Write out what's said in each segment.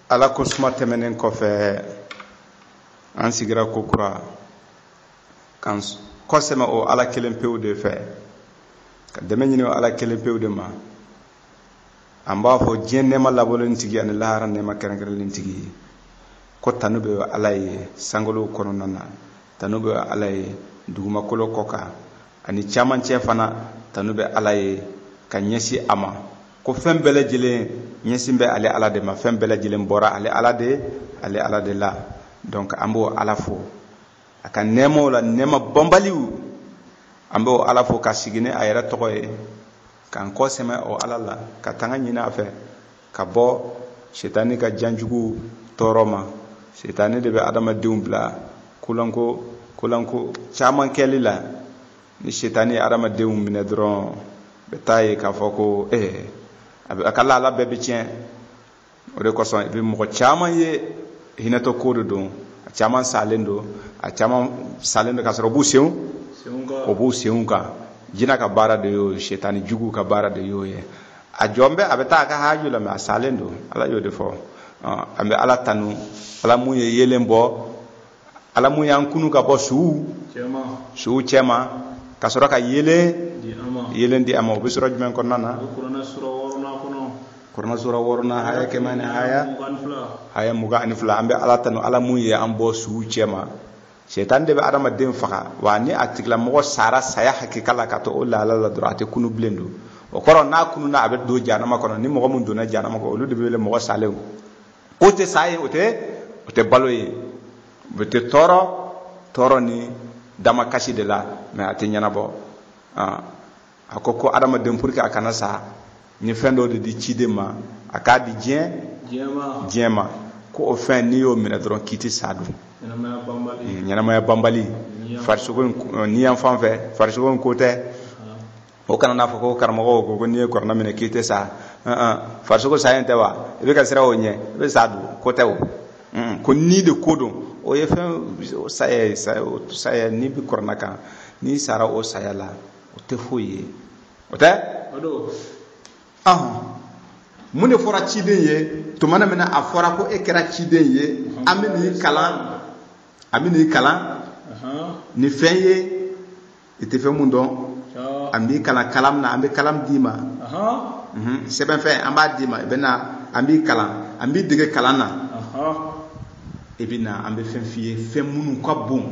ala ko suma tɛmɛnen kɔfɛ an sigira ko kura kan kɔsɛmɛ o ala kelen pewu de fɛ ka dɛmɛ ɲini o ala kelen pewu de ma an b'a fɔ diɲɛ nɛɛma labɔlen tigi ani lahara nɛɛma kɛrɛnkɛrɛnlen tigi ko tanu bɛ ala ye sankolow kɔnɔna na tanu bɛ ala ye dugumakolo kɔ kan ani camancɛ fana tanu bɛ ala ye ka ɲɛsin a ma ko fɛn bɛɛ lajɛlen ɲɛsin bɛ ale ala de ma fɛn bɛɛ lajɛlen bɔra ale ala de la donc an b'o ala fo a ka nɛɛmaw la nɛɛma banbaliw an b'o ala fo ka sigi ni a yɛrɛ tɔgɔ ye k'an kɔsɛmɛ o ala la ka tanga ɲini a fɛ ka bɔ sitani ka janjugu tɔɔrɔ ma sitani de bɛ adamadenw bila kolanko caman kɛli la ni sitani ye adamadenw minɛ dɔrɔn bɛ taa ye k'a fɔ ko a ka laala bɛɛ bɛ tiɲɛ o de kosɔn i bɛ mɔgɔ caman ye hinɛtɔ ko de don a caman salen don k'a sɔrɔ o b'u senw kan jinɛ ka baara de y'o ye sitani jugu ka baara de y'o ye a jɔn bɛ a bɛ taa a ka haju la mɛ a salen don ala y'o de fɔ an bɛ ala tanu ala mun ye yelen bɔ ala mun y'an kunu ka bɔ suw cɛma ka sɔrɔ ka yelen di a ma o bɛ sɔrɔ jumɛn kɔnɔna na kuranɛ sura 6 haya kɛmɛ ni haya 22 an bɛ ala tanu ala mun ye an bɔ suw cɛma sitani de bɛ adamaden faga wa ni a tigilamɔgɔ sara saya hakika la ka to o lahala la dɔrɔn a tɛ kunu bilen don o kɔrɔ n'a kununa a bɛ don jahanama kɔnɔ ni mɔgɔ min donna jahanama kɔnɔ olu de bɛ wele mɔgɔ salenw o tɛ sa ye o tɛ balo ye o tɛ tɔɔrɔ ni damakasi de la mɛ a tɛ ɲɛnabɔ a ko adamaden pour que a kana sa ni fɛn dɔ de di ciden ma a k'a di diɲɛ ma ko o fɛn n'i y'o minɛ dɔrɔn k'i tɛ sa dun ɲɛnamaya banbali farisogo ni yan fan fɛ farisogo in ko tɛ o kana n'a fɔ ko karamɔgɔ ko n'i ye kɔrɔna minɛ k'i tɛ sa farisogo sa tɛ wa i bɛ ka siran o ɲɛ i bɛ sa dun ko tɛ o ko ni de ko don o ye fɛn saya n'i bɛ kɔrɔna kan n'i sara o saya la o tɛ foyi ye o tɛ mun de fɔra ciden ye tuma min na a fɔra ko e kɛra ciden ye an bɛ n'i kalan ni fɛn ye i tɛ fɛn mun dɔn an b'i kalan kalam na an bɛ kalam d'i ma sɛbɛnfɛn an b'a d'i ma i bɛ na an b'i kalan an b'i dege kalan na i bɛ na an bɛ fɛn f'i ye fɛn minnu ka bon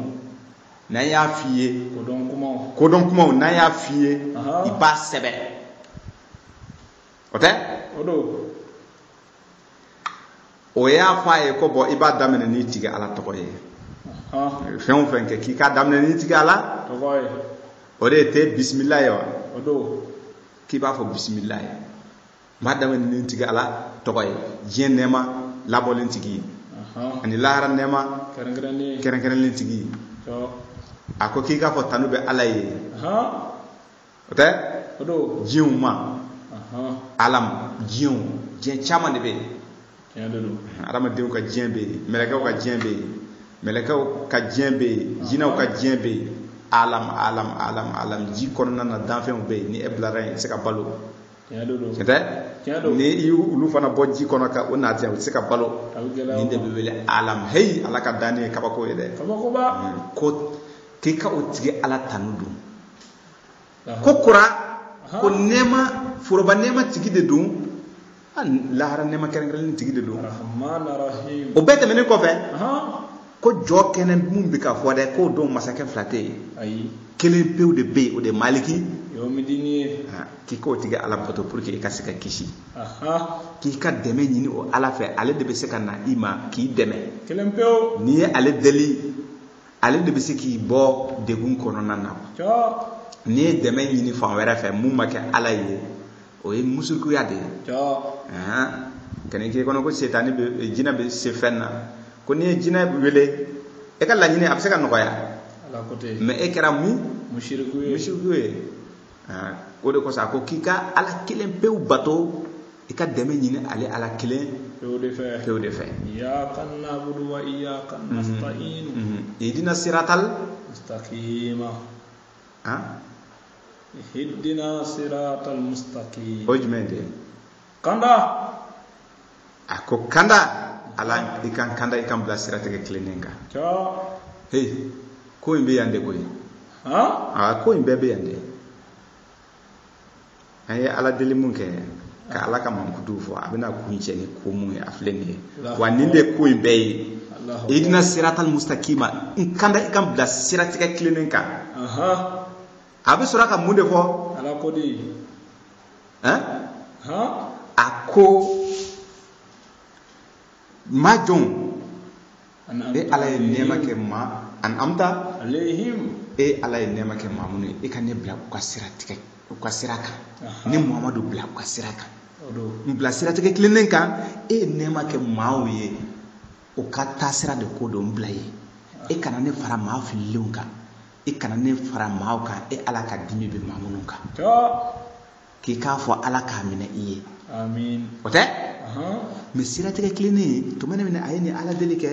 n'an y'a f'i ye kodɔn kumaw n'an y'a f'i ye i b'a sɛbɛn o tɛ o y'a fɔ a ye ko bɔn i b'a daminɛ n'i tigi ala tɔgɔ ye fɛn o fɛn kɛ k'i k'a daminɛ n'i tigi ala o de tɛ bisimila ye wa k'i b'a fɔ bisimila ye n b'a daminɛ n'i tigi ala tɔgɔ ye diɲɛ nɛɛma labɔlen tigi ani lahara nɛɛma kɛrɛnkɛrɛnlen tigi a ko k'i k'a fɔ tanu bɛ ala ye o tɛ odo diɲɛw ma alam diɲɛ caman de bɛ yen adamadenw ka diɲɛ bɛ yen mɛlɛkɛw ka diɲɛ bɛ yen mɛlɛkɛw ka diɲɛ bɛ yen jinɛw ka diɲɛ bɛ yen alam ji kɔnɔna na danfɛnw bɛ yen ni e bilara yen i tɛ se ka balo ni i olu fana bɔ ji kɔnɔ ka o naati u tɛ se ka balo nin de bɛ wele alam heyi ala ka dan ye kabako ye dɛ ko k'i ka o tigi ala tanu don ko kura ko nɛɛma foroba nɛɛma tigi de don lahara nɛɛma kɛrɛnkɛrɛnnen tigi de don o bɛɛ tɛmɛnen kɔfɛ ko jɔ kɛnɛ mun bɛ ka fɔ dɛ k'o don masakɛ fila tɛ yen kelen pewu de bɛ yen o de maliki k'i k'o tigi ala bato pour que i ka se ka kisi k'i ka dɛmɛ ɲini o ala fɛ ale de bɛ se ka na i ma k'i dɛmɛ n'i ye ale deli ale de bɛ se k'i bɔ degun kɔnɔna na n'i ye dɛmɛ ɲini fan wɛrɛ fɛ mun ma kɛ ala ye o ye musukuya de ye kan'i k'i kɔnɔ ko setani bɛ jinɛ bɛ se fɛn na ko n'i ye jinɛ wele e ka laɲini a bɛ se ka nɔgɔya mais e kɛra musiriku ye o de kosɔn a ko k'i ka ala kelen pewu bato i ka dɛmɛ ɲini ale ala kelen pewu de fɛ ihdina siratal mustaqim o jumɛn de kanda a ko kanda ala i kan kanda i kan bila siratigɛ tilennen kan hey ko in bɛ yan de koyi ko in bɛɛ bɛ yan de an ye ala deli mun kɛ ka ala ka mankutuw fɔ a bɛna kun cɛ ni ko mun ye a filɛ nin ye wa nin de ko in bɛɛ ye ihdina siratal mustaqima n kanda i kan bila siratigɛ tilennen kan a bɛ sɔrɔ ka mun de fɔ ala ko de a ko ma jɔn e ala ye nɛɛma kɛ ma an'amta alayhim e ala ye nɛɛma kɛ maa minnu ye e ka ne bila u ka sira kan ne muhamadu bila u ka sira kan n bila siratigɛ tilennen kan e ye nɛɛma kɛ maaw ye u ka taasira de ko don n bila ye e kana ne fara maa fililenw kan e kana ne fara maaw kan e ala ka dimi bɛ maa minnu kan k'i k'a fɔ ala k'a minɛ i ye o tɛ mais siratigɛ tilennen tuma ne minɛ a ye ni ala deli kɛ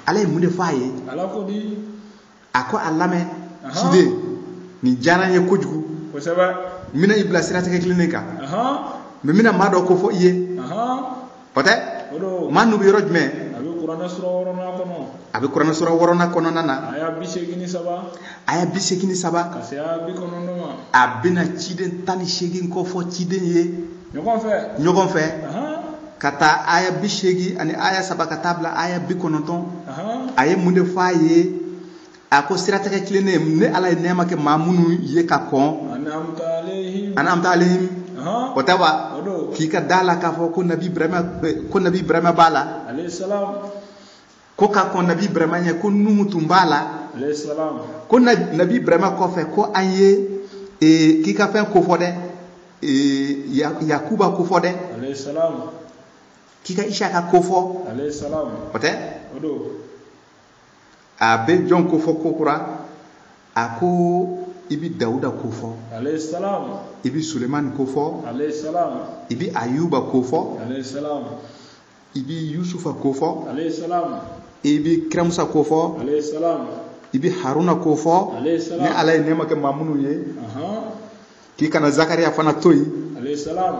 ala ye mun de fɔ a ye a ko a lamɛn ciden nin diyara n ye kojugu n bɛna i bila siratigɛ tilennen kan mais n bɛna maa dɔ ko fɔ i ye o tɛ maa n'u bɛ yɔrɔ jumɛn a bɛ kuranɛ sura 6nan kɔnɔna na a y'a 83 a bɛna ciden 18 kɔfɔ ciden ye ɲɔgɔn fɛ ka taa aya 80 ani aya 3 ka taa bila aya 90 a ye mun de fɔ a ye a ko siratigɛ tilennen ne ala ye nɛɛma kɛ maa minnu ye ka kɔn an'amta alayhim o tɛ wa k'i ka da la k'a fɔ ko nabi ibrahima b'a la ko ka kɔn nabi ibrahima ɲɛ ko nuhu tun b'a la ko nabi ibrahima kɔfɛ ko an ye k'i ka fɛn kofɔ dɛ yakuba kofɔ dɛ k'i ka isaka kofɔ o tɛ a bɛ jɔn kofɔ kokura a ko i bɛ dawuda kofɔ i bɛ sulemani kofɔ i bɛ ayuba kofɔ i bɛ yusufa kofɔ i bɛ kiramusa kofɔ i bɛ haruna kofɔ ni ala ye nɛɛma kɛ maa minnu ye k'i kana zakariya fana to yen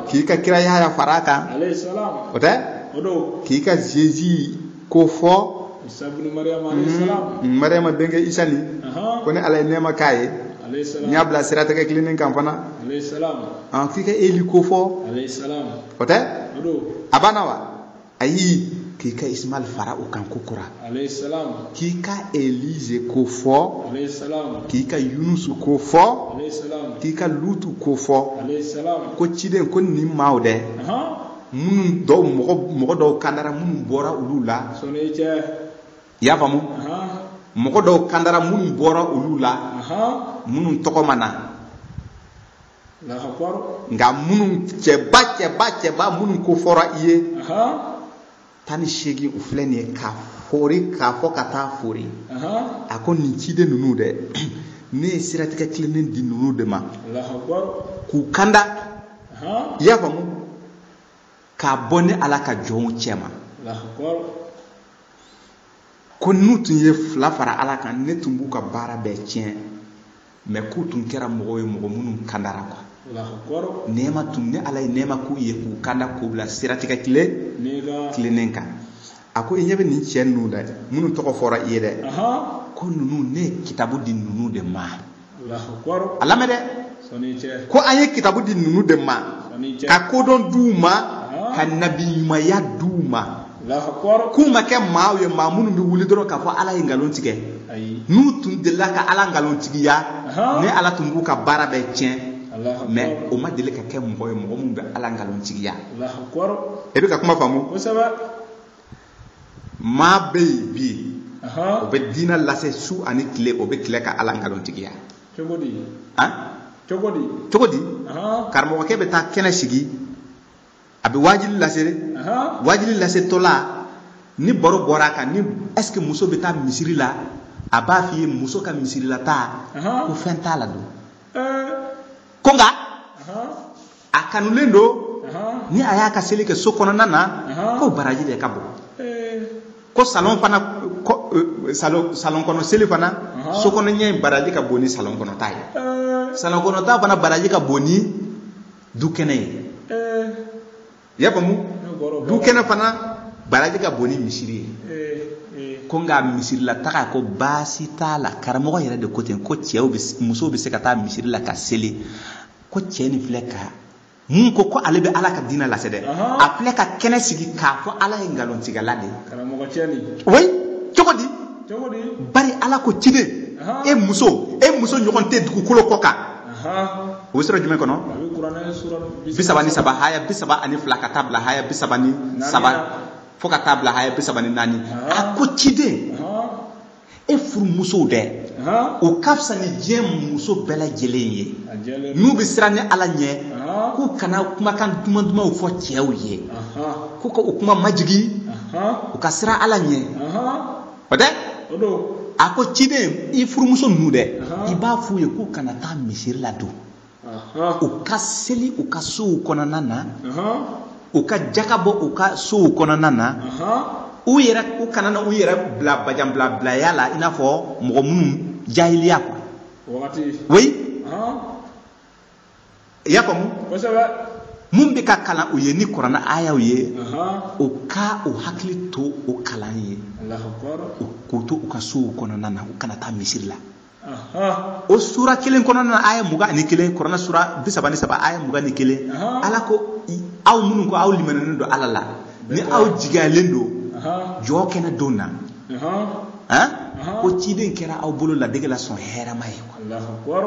k'i ka kira yahaya fara a kan o tɛ k'i ka zezi kofɔ mariama denkɛ isa ni ko ni ala ye nɛɛma k'a ye n y'a bila siratigɛ tilennen kan fana k'i ka eli kofɔ o tɛ a banna wa ayi k'i ka ismail fara o kan kokura k'i ka elize kofɔ k'i ka yunusu kofɔ k'i ka lutu kofɔ ko ciden ko nin maaw dɛ minnu dɔw mɔgɔ dɔw kandara minnu bɔra olu la i y'a faamu mɔgɔ dɔw kandara minnu bɔra olu la minnu tɔgɔ ma na nka minnu cɛba minnu ko fɔra i ye 18 u filɛ nin ye k'a fɔ ka taa fori a ko nin ciden ninnu dɛ ne siratigɛ tilennen di ninnu de ma Allahu Akbar. k'u kanda Aha. i y'a faamu k'a bɔ ni Ala ka jɔnw cɛ ma Allahu Akbar. ko n'u tun ye fila fara Ala kan ne tun b'u ka baara bɛɛ tiɲɛ mais k'u tun kɛra mɔgɔw ye mɔgɔ minnu kandara quoi Allahu Akbar. nɛɛma tun ni Ala ye nɛɛma k'u ye k'u kanda k'u bila siratigɛ tilennen kan a ko i ɲɛ bɛ nin cɛ ninnu dɛ minnu tɔgɔ fɔra i ye dɛ Aha. ko ninnu ne ye kitabu di ninnu de ma Allahu Akbar. a lamɛn dɛ Sɔni cɛ. ko an ye kitabu di ninnu de ma Sɔni cɛ. ka kodɔn d'u ma ka nabiɲumanya d'u ma Allahu Akbar. k'u ma kɛ maaw ye maa minnu bɛ wuli dɔrɔn k'a fɔ Ala ye nkalon tigɛ Ayi. n'u tun delila ka Ala nkalon tigiya Aha. ni Ala tun b'u ka baara bɛɛ tiɲɛ Allahu Akbar. mais o ma deli ka kɛ mɔgɔ ye mɔgɔ min bɛ Ala nkalon tigiya Allahu Akbar. e bɛ ka kuma faamu Kosɛbɛ. maa bɛ yen bi Aha. o bɛ diinɛ lase su ani tile o bɛ tile ka Ala nkalon tigiya Cogo di? han Cogo di? cogo di Aha. karamɔgɔkɛ bɛ taa kɛnɛ sigi a bɛ waajili lase dɛ Aha. waajili lase tɔla ni baro bɔra a kan ni est-ce que muso bɛ taa misiri la a b'a f'i ye muso ka misiri la taa Aha. ko fɛn t'a la don Eh. ko nka Aha. a kanulen don Aha. ni a y'a ka seli kɛ so kɔnɔna na Aha. ko baraji de ka bon Eh. ko salon fana salon kɔnɔ seli fana Aha. so kɔnɔ ɲɛ in baraji ka bon ni salon kɔnɔ ta ye Eh. salon kɔnɔ ta fana baraji ka bon ni du kɛnɛ ye Eh. i y'a faamu Ne bɔra o du bɛɛ la. kɛnɛ fana baraji ka bon ni misiri ye Eh. ko nka misiri la taga ko baasi t'a la karamɔgɔ yɛrɛ de ko ten ko musow bɛ se ka taa misiri la ka seli ko cɛ nin filɛ ka mun ko ale bɛ Ala ka diinɛ lase dɛ Aha. a filɛ ka kɛnɛ sigi k'a fɔ Ala ye nkalontigɛla de ye Karamɔgɔ cɛ nin. oui cogo di Cogo di? bari Ala ko ciden Aha. e muso ɲɔgɔn tɛ dugukolo kɔ kan Aha. o bɛ sɔrɔ jumɛn kɔnɔ A bɛ kuranɛ sura 33 haya 32 ka taa bila haya 33 fo ka taa bila haya 34 a ko ciden Aha. e furumusow dɛ Aha. o ka fisa ni diɲɛ muso bɛɛ lajɛlen ye A jɛlen. n'u bɛ siran ni Ala ɲɛ Aha. k'u kana kumakan duman-dumanw fɔ cɛw ye Aha. k'u ka o kuma majigi Aha. u ka siran Ala ɲɛ Aha. o tɛ O don. a ko ciden i furumuso ninnu dɛ Aha. i b'a f'u ye k'u kana taa misiri la don Aha. u ka seli u ka sow kɔnɔna na Aha. u ka jaka bɔ u ka sow kɔnɔna na Aha. u kana na u yɛrɛ bila bajanbilaya la i n'a fɔ mɔgɔ minnu jahiliya quoi Wagati. oui Aha. i y'a faamu Kosɛbɛ. mun bɛ ka kalan u ye ni kuranna ayaw ye Aha. u ka u hakili to o kalan ye Allahu Akbar. k'u to u ka sow kɔnɔna na u kana taa misiri la Aha. o sura kelen kɔnɔna na aya 21 kuranna sura 33 aya 21 Aha. Ala ko aw minnu ko aw limaninen don Ala la ni aw jigiyalen don Aha. jɔ kɛnɛ don na Aha. han Aha. ko ciden kɛra aw bolo ladege la sɔn hɛrɛma ye Allahu Akbar.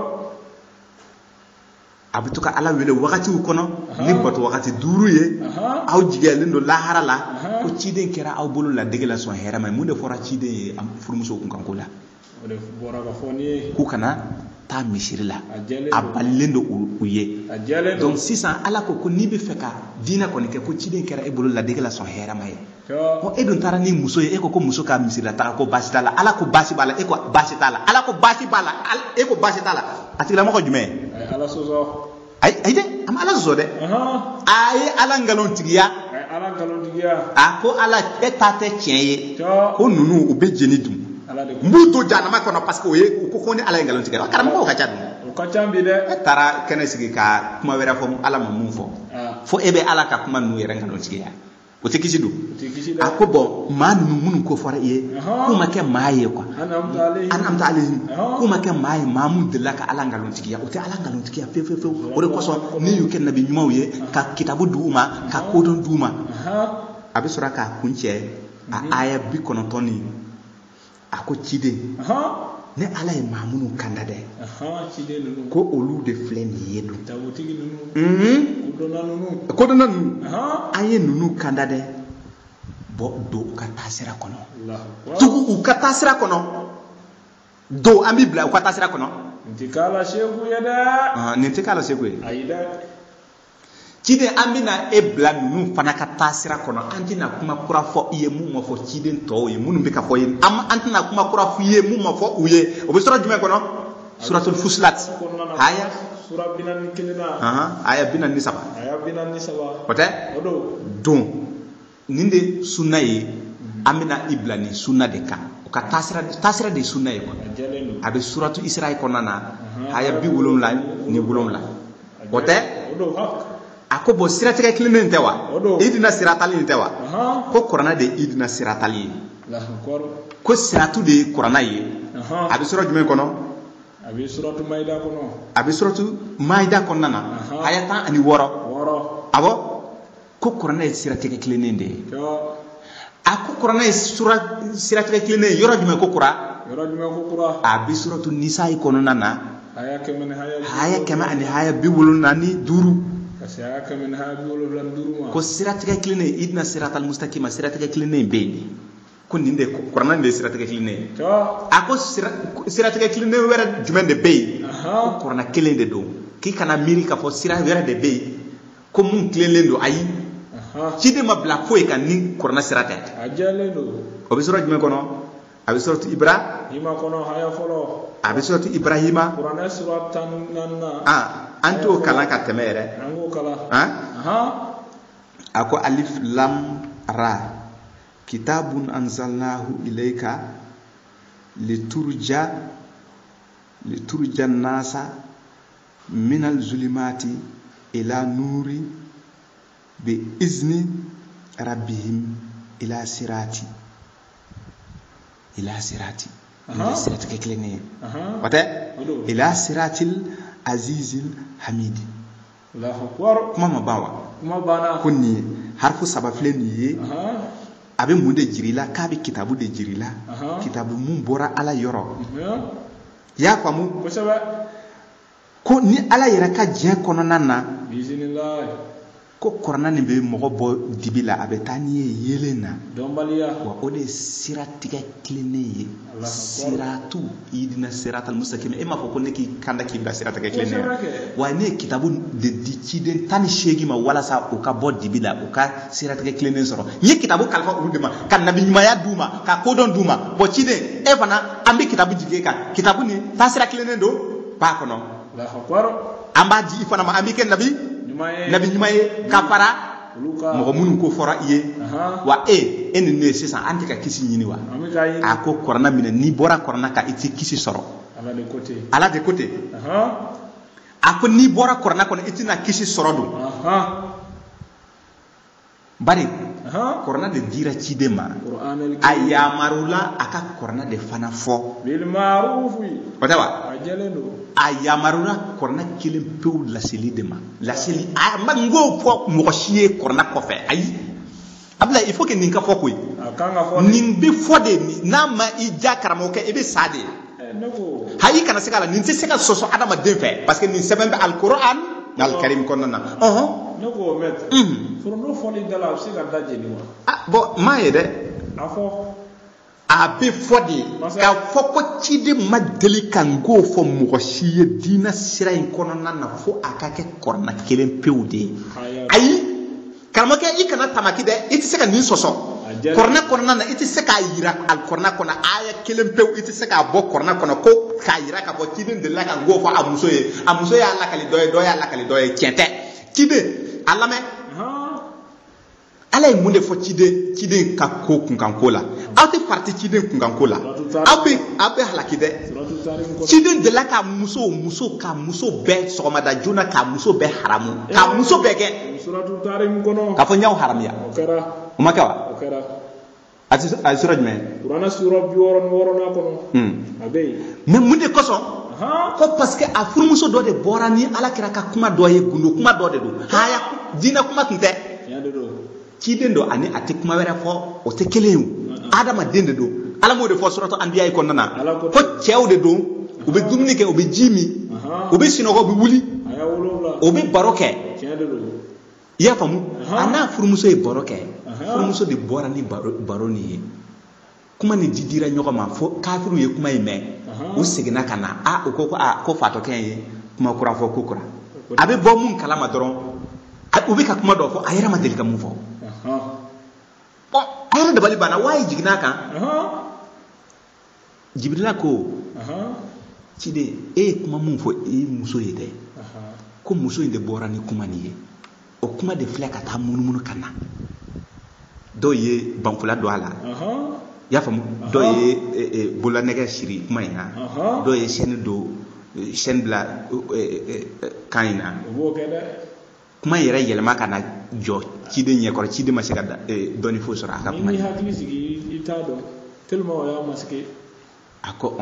a bɛ to ka Ala wele wagatiw kɔnɔ ni bato wagati 5 ye Aha. aw jigiyalen don lahara la Aha. ko ciden kɛra aw bolo ladege la sɔn hɛrɛma ye mun de fɔra ciden ye furumuso kun kan ko la O de bɔra ka fɔ ni ye. k'u kana taa misiri la A jɛlen a don. balilen don u ye A jɛlen don. donc sisan Ala ko n'i bɛ fɛ ka diinɛ kɔni kɛ ko ciden kɛra e bolo ladege la sɔn hɛrɛma ye Cɔ. ko e dun taara ni muso ye e ko muso ka misiri la taga ko baasi t'a la Ala ko baasi b'a la e ko baasi t'a la Ala ko baasi b'a la e ko baasi t'a la a tigilamɔgɔ jumɛn A ye Ala sɔsɔ. ayi dɛ a ma Ala sɔsɔ dɛ Aha. a ye Ala nkalon tigiya A ye Ala nkalontigiya. a ko Ala e ta tɛ tiɲɛ ye Cɔ. ko ninnu u bɛ jeni dun Ala de n b'u to jahanama kɔnɔ parce que u ko ni Ala ye nkalon tigɛ karamɔgɔw ka ca dun O ka ca bi dɛ. e taara kɛnɛ sigi ka kuma wɛrɛ fɔ Ala ma mun fɔ Ah. fo e bɛ Ala ka kuma ninnu yɛrɛ nkalon tigiya o tɛ kisi don O tɛ kisi a dɛ. ko bɔn maa ninnu minnu ko fɔra i ye k'u ma kɛ maa ye quoi Anamta alayhi. an'amta alayhim Ɔhɔn. k'u ma kɛ maa ye maa mun delila ka Ala nkalon tigiya o tɛ Ala nkalon tigiya fewu o de kosɔn ni y'u kɛ nabi ɲumanw ye ka kitabu d'u ma ka kodɔn d'u ma Aha. a bɛ sɔrɔ k'a kun cɛ a aya 90 ni a ko ciden Aha. ne Ala ye maa minnu kanda dɛ Aha. Ciden ninnu. ko olu de filɛ nin ye dun Tabutigi ninnu. Kodɔnna ninnu. kodɔnna ninnu Aha. an ye ninnu kanda dɛ bɔ don u ka taasira kɔnɔ Allahu Akbar. tugu u ka taasira kɔnɔ don an b'i bila u ka taasira kɔnɔ N ti k'ala seku ye dɛ. nin tɛ k'ala seko ye Ayi dɛ. ciden an bɛna e bila ninnu fana ka taasira kɔnɔ an tɛna kuma kura fɔ i ye mun ma fɔ ciden tɔw ye minnu bɛ ka fɔ ye an tɛna kuma kura fɔ i ye mun ma fɔ u ye o bɛ sɔrɔ jumɛn kɔnɔ suratul fusilat aya sura binan kilina aya binan ni saba ote don ninde sunna ye amina iblani sunna de kan ka tasira de sunna ye ko abi suratu isra'i konana aya bi wolomla ni wolomla ote ako bo siratika kilinen tewa idina siratali ni tewa ko qur'ana de idina siratali ko siratu de qur'ana ye abi sura jume kono abi suratu maida kono abi suratu maida konana aya tan ani woro abo ko qur'ana de siratika kilinen de ako qur'ana sura siratika kilinen yoro jume ko qura abi suratu nisa kono nana aya kema ani aya bi wolona ni duru ko siratika kilinen idna siratal mustaqima siratika kilinen be ko ninde qur'an de siratika kilinen ako siratika kilinen wera jumende be ko qur'an kilinen de do ki kana miri ka fo sira wera de be ko mun kilinen do ayi ci de ma bla fo e kan ni qur'an sirata ajale do o be sura jume kono abi suratu ibrahima kono haya folo abi suratu ibrahima qur'an suratan nanna anto kala ka temere ango kala ako alif lam ra kitabun anzalnahu ilayka liturja nasa minal zulumati ila nuri bi izni rabbihim ila sirati ila sirati ke klene wate ila siratil azizil hamid Allahu akbar kuma mabawa kuma bana kunni harfu sabafle niye abe munde jirila kabe kitabu de jirila kitabu mun bora ala yoro ya famu ko ni ala yera ka je kono nana bismillah ko korona ni be mogo bo dibila abe tani yelena dombaliya wa ode siratika klene siratu idina siratal mustaqim e ma fo ko neki kanda ki ba siratika klene wa ne kitabu de diciden tani shegi ma wala sa o ka bo dibila o ka siratika klene soro ni kitabu kalfa urudema kan nabi nyumaya duma ka kodon duma bo cide e fana ambi kitabu jige ka kitabu ni ta siratika klene do ba kono la akbar amba ji ifana ma ambi ken nabi nyumaye kafara mo munun ko fora iye wa en ne sisan antika kisi nyini wa ako korona mina ni bora korona ka iti kisi soro ala de côté ako ni bora korona kono iti na kisi soro do bari korona de dira chidema ayamarula aka korona de fana fo bil ma'rufi watawa ajaleno ayamarula korona kilim pew la seli dema la seli mango fo mo chier korona ko fe ay abla il faut que ninka fo koy nin be fo de na ma i jakaramo ke ebe sade hayi kana sekala nin se sekal soso adama de fe parce que nin sebembe alquran al karim konnana noko met for no foli dala se ga daje ni wa bo maye de afo abe fodi ka foko chide madeli kango fo mo chiye dina sira in kono na fo akake korna kelen pewde ayi kalmo ke ikana tamaki de iti seka nin soso korna korna na iti seka yira al korna kona aya kelen pew iti seka bo korna kona ko ka yira ka bo chide de la kango fo amuso ye alla kali doye tiente chide alame ala munde fo cide ka ko kunkan kola awte parti cide kunkan kola abe halakide cide de la ka muso be sogomada jona ka muso be haramu ka muso be ke suratu tarim kono ka fo nyaw haramya okara umakawa ati sura jme qur'ana sura bi worona kono abe mais munde koso ko parce que a furmuso do de borani ala kira ka kuma do ye gundo kuma do de do haya dina kuma tunte ya de do kidendo ani ati kuma wera fo o te kelew adama dende do ala mo de fo suratu anbiya ko nana ko cewde do o be dumni ke o be jimi o be sino ko be wuli aya wolola o be baroke cede do ya famu ana furmuso e baroke furmuso de borani baroni kuma ni didira nyogoma fo kafiru ye kuma yime o segina kana o ko fato ken kuma kura fo kokura abe bo mun kala ma doron o be ka kuma do fo ayira ma delika mu fo bon ayira de bali bana way jigna kan jibrila ko cide kuma mun fo muso ye dɛ ko muso in de bɔra ni kuma ni ye o kuma de filɛ ka taa munumunu ka na dɔw ye banfula don a la y'a faamu dɔw ye bololanɛgɛ siri kuma in na dɔw ye chaîne bila kan in na kuma yɛrɛ yɛlɛma ka na jɔ ciden ɲɛkɔrɔ ciden ma se ka dɔɔni foyi sɔrɔ a ka kuma ni hakili sigi i t'a dɔn tellement o y'a masqué a ko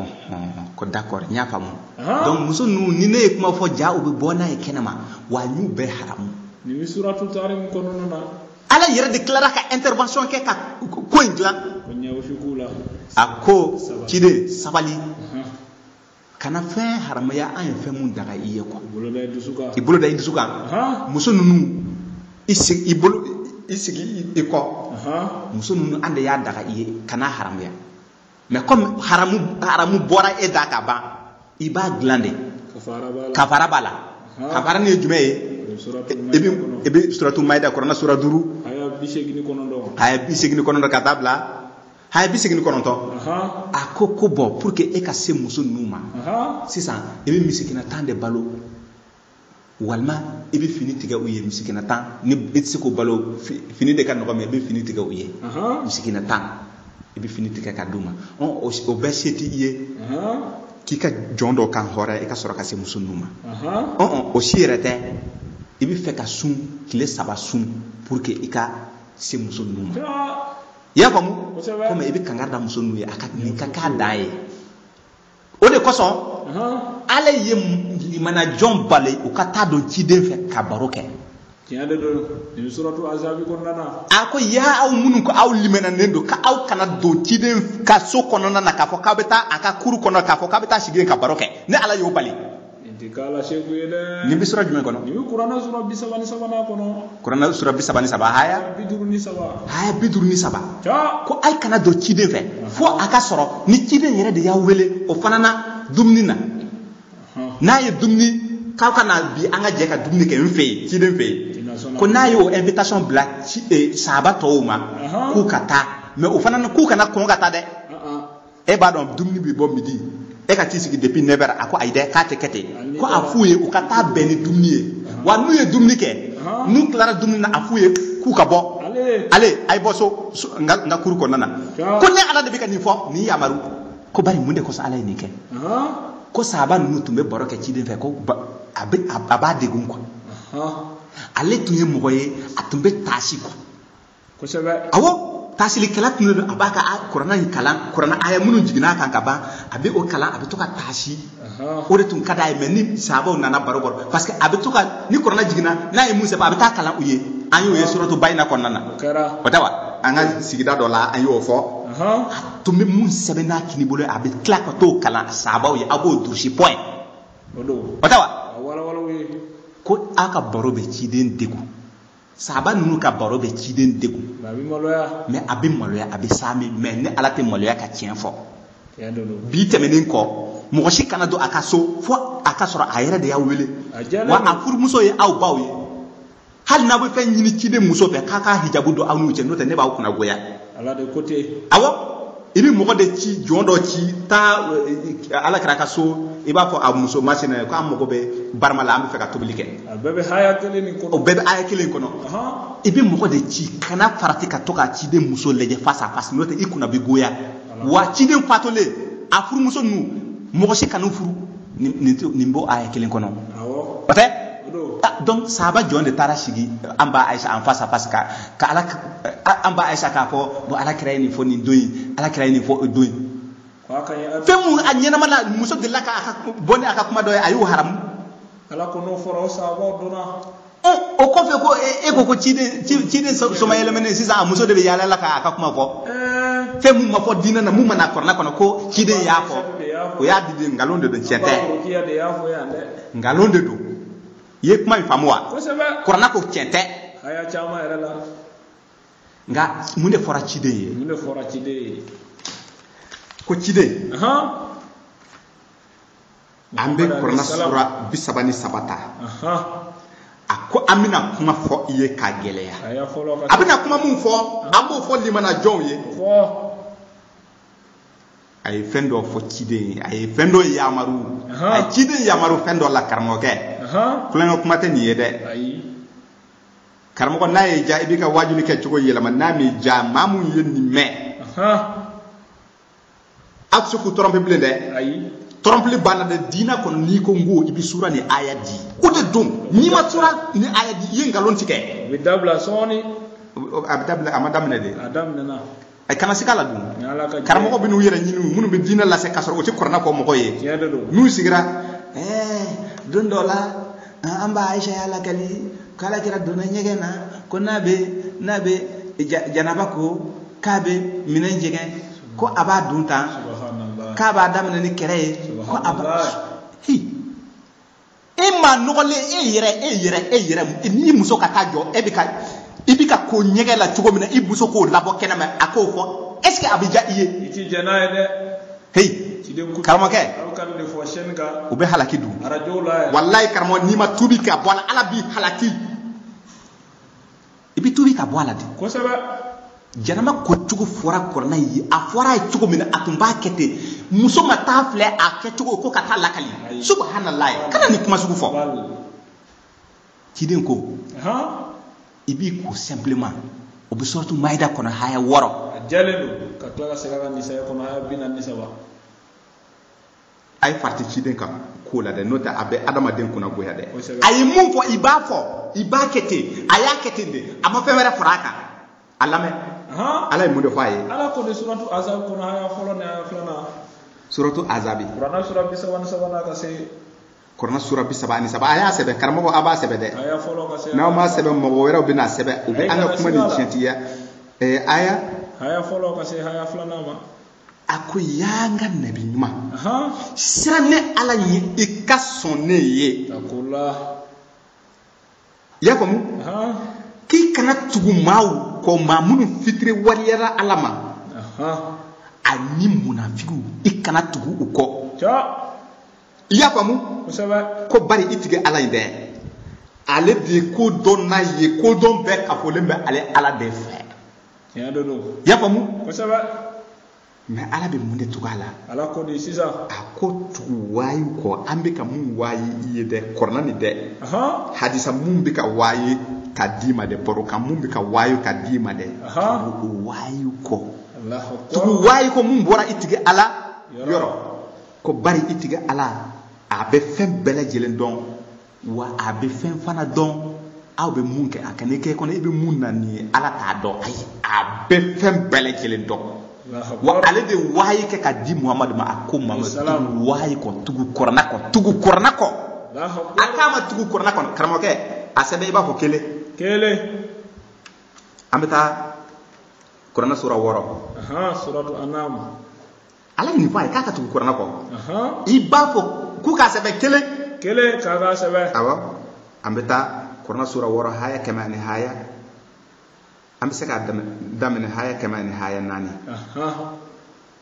ko d'accord n y'a faamu donc muso ninnu ni ne ye kuma fɔ ja u bɛ bɔ n'a ye kɛnɛma wa n'u bɛɛ haramu ni bɛ suratu Tarim kɔnɔna na ala yɛrɛ de tilara ka intervention kɛ ka ko in dilan ko ɲɛwusuku la a ko ciden sabali kana fɛn haramaya an ye fɛn mun daga i ye quoi i bolo da i dusu kan muso ninnu i sigi i kɔ muso ninnu an de y'a daga i ye kana haramaya mais comme haramu bɔra e da ka ban i b'a dilan de kafara b'a la kafara ni ye jumɛn ye i bɛ suratu Maida kɔnɔna sura 5 aya 89 ka taa bila aya 89 a ko bɔn pour que e ka se muso ninnu ma sisan i bɛ misikina 10 de balo walima i bɛ fini tigɛ u ye misikina 10 ni i tɛ se k'o balo fini de ka nɔgɔ mais i bɛ fini tigɛ u ye misikina 10 i bɛ fini tigɛ ka d'u ma o bɛɛ se t'i ye k'i ka jɔn dɔ kan hɔrɔn i ka sɔrɔ ka se muso ninnu ma o si yɛrɛ tɛ i bɛ fɛ ka sun tile 3 sun pour que i ka se muso ninnu ma i y'a faamu komi i bɛ kangari da muso ninnu ye a ka nin ka k'a dan ye o de kosɔn ala ye manajɔn bali u ka taa don ciden fɛ ka baro kɛ tiɲɛ de don nin suratu Azabi kɔnɔna na a ko ya aw minnu ko aw liminalen don ka aw kana don ciden ka so kɔnɔna na k'a fɔ k'a bɛ taa a ka kuru kɔnɔ k'a fɔ k'a bɛ taa sigi ka baro kɛ ne ala y'o bali nin tɛ k'ala seku ye dɛ nin bɛ sura jumɛn kɔnɔ nin bɛ kuranɛ sura 33 kɔnɔ kuranɛ sura 33 haya 53 ko aw kana don ciden fɛ fo a ka sɔrɔ ni ciden yɛrɛ de y'a wele o fana na dumuni na n'a ye dumuni k'aw kana bi an ka jɛ ka dumuni kɛ n fɛ yen ciden fɛ yen ko n'a y'o invitation bila sahaba tɔw ma k'u ka taa mais o fana k'u kana kɔn ka taa dɛ e b'a dɔn dumuni bɛ bɔ midi e ka t'i sigi depuis 9h a ko ayi dɛ k'a tɛ kɛ ten ko a f'u ye u ka taa bɛn ni dumuni ye wa n'u ye dumuni kɛ n'u tilara dumuni na a f'u ye k'u ka bɔ ale a ye bɔ so n ka kuru kɔnɔna na ko ne ala de bɛ ka nin fɔ nin yamaru ko bari mun de kosɔn ala ye nin kɛ ko sahaba ninnu tun bɛ baro kɛ ciden fɛ ko a b'a degun quoi ale tun ye mɔgɔ ye a tun bɛ taasi quoi kosɛbɛ awɔ taasilikɛla tun don a b'a ka kuranɛ in kalan kuranɛ aya minnu jiginna kan ka ban a bɛ o kalan a bɛ to ka taasi o de tun ka d'a ye mais ni sahabaw nana baro kɔrɔ parce que a bɛ to ka ni kuranɛ jiginna n'a ye mun sɛbɛn a bɛ taa kalan u ye an y'o ye suratu Bayina kɔnɔna na o tɛ wa an ka sigida dɔ la an y'o fɔ a tun bɛ mun sɛbɛn n'a kini bolo a bɛ tila ka t'o kalan sahabaw ye a b'o durusi point o tɛ wa ko a ka baro bɛ ciden degun sahaba ninnu ka baro bɛ ciden degun mais a bɛ maloya a bɛ saami mais ni ala tɛ maloya ka tiɲɛ fɔ bi tɛmɛnen kɔ mɔgɔ si kana don a ka so fo a ka sɔrɔ a yɛrɛ de y'a wele wa a furumuso ye aw baw ye hali n'a bɛ fɛn ɲini ciden muso fɛ k'a ka hijabu don aw n'u cɛ n'o tɛ ne b'aw kunna goya awɔ i bɛ mɔgɔ de ci jɔn dɔ ci taa ala kɛra ka so i b'a fɔ a muso masina k'an mago bɛ barama la an bɛ fɛ ka tobili kɛ o bɛɛ bɛ aya kelen kɔnɔ i bɛ mɔgɔ de ci kana farati ka to ka ciden muso lajɛ face à face n'o tɛ i kunna bɛ goya wa ciden fatolen a furumuso ninnu mɔgɔ si kan'u furu nin b'o aya kelen kɔnɔ o tɛ donc sahaba jɔn de taara sigi an ba Ayisa en face à face ka ala an ba Ayisa k'a fɔ bon ala kɛra ye nin fɔ nin don in ala kɛra ye nin fɔ o don in fɛn mun a ɲɛnama la muso delila ka bɔ ni a ka kuma dɔ ye a y'o haramu ala ko n'o fɔra o sahabaw donna o kɔfɛ ko e ko ciden soma yɛlɛmɛnen sisan a muso de bɛ yaala la k'a ka kuma fɔ fɛn mun ma fɔ diinɛ na mun ma na kɔrɔna kɔnɔ ko ciden y'a fɔ o y'a di nkalon de don tiɲɛ tɛ nkalon de don i ye kuma in faamu wa kuranɛ ko tiɲɛ tɛ nka mun de fɔra ciden ye ko ciden an bɛ kuranɛ sura 33 ta a ko an bɛna kuma fɔ i ye k'a gɛlɛya a bɛna kuma mun fɔ an b'o fɔ limanajɔnw ye ay fendo fo ciden ay fendo yamaru ay ciden yamaru fendo la karmoke kulengo kumate ni yede ayi karmo na ye ja ibika wajuli ke chugo yela man na mi ja mamu yenni me aksu ku trompe blende ayi trompe li bana de dina kon ni ko ngo ibi sura ni aya di o de dum ni ma sura ni aya di yenga lon tike bi dabla soni abdabla amadam ne de adam nana ay kana sikala dum karmo ko binu yere nyinu munu be dina la se kasoro o ci korna ko mo ko ye nu sigira don dola amba aisha yala kali kala kira dona nyegena ko nabe janaba ko kabe minen jegen ko aba dunta subhanallah ka ba damna ni kere ko aba hi imma nogole yere ni muso ka tajo ibika ko nyegela chugo mina ibuso ko labo kenama akofo est ce que abija iye iti janaide hey karmo ke alkan fo shenga ube halaki du radio la wallahi karmo ni ma tubi ka bona ala bi halaki ibi tubi ka bona di ko saba janama ko tugu fora korna yi a fora tugu mina atumba kete muso ma tafle a ke tugu ko kata lakali subhanallah kana ni kuma sugu fo kiden ko ibi ko simplement obi sortu maida kono haya woro jalelu ka klara sega ni say kono haya binan ni sawa ay parti kiden ka ko la de nota abe adama den kuna goya de ay mum fo iba kete aya kete de ama femere foraka alame ala mu de faye ala ko de suratu azab kono haya folo ne flana suratu azabi qur'an sura bi sawana ka se korna sura bi sabani saba aya sebe karamo aba sebe de aya folo ka se na ma sebe mo wera bina sebe ubi anga kuma ni chentiya aya folo ka se haya flana ma ako yanga nabi nyuma sirane ala nyi ikasone ye takula ya famu ki kana tugu mawu ko mamunu fitri wariyara alama ani munafiku ikana tugu uko ya famu ko bari itige ala inde ale de ko donna ye ko don be ka fole be ale ala de fe ya famu mais ala be munde tugala ala ko di sisa ako tugu wayu ko ambe ka mun wayi yede korna ni de hadisa mun be ka wayi kadima de poro ka mun be ka wayu kadima de tugu wayu ko tugu wayu ko mun bora itige ala yoro ko bari itige ala abe fem bele jelen don wa abe fem fana don aw be mun ke akane ke kono ibe mun na ni ala ta do ay abe fem bele jelen don wa ale de wayi ke ka di muhammad ma akum muhammad wayi ko tugu korna ko akama tugu korna ko karamo ke asebe iba ko kele ambeta korna sura woro suratu anam ala ni wayi ka tugu korna ko iba fo ku ka sebe kele ka ga sebe awa ambeta korna sura woro haya kemani haya ambe seka damene haya kama ni haya nani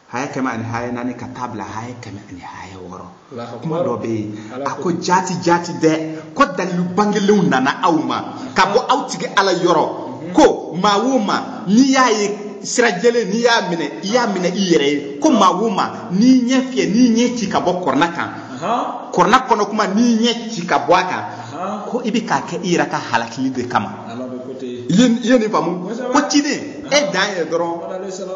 haya kama ni haya nani katabla haya kama ni haya woro kuma do be ako jati de ko dalu bangelew nana awma ka bo awtige ala yoro ko mawuma ni yayi sirajele ni ya mine iyere ko mawuma ni nyefie ni nyechi ka bo korna kan korna kono kuma ni nyechi ka bo aka ko ibi ka ke ira ka halakili de kama yeni famu ko tide e dan dron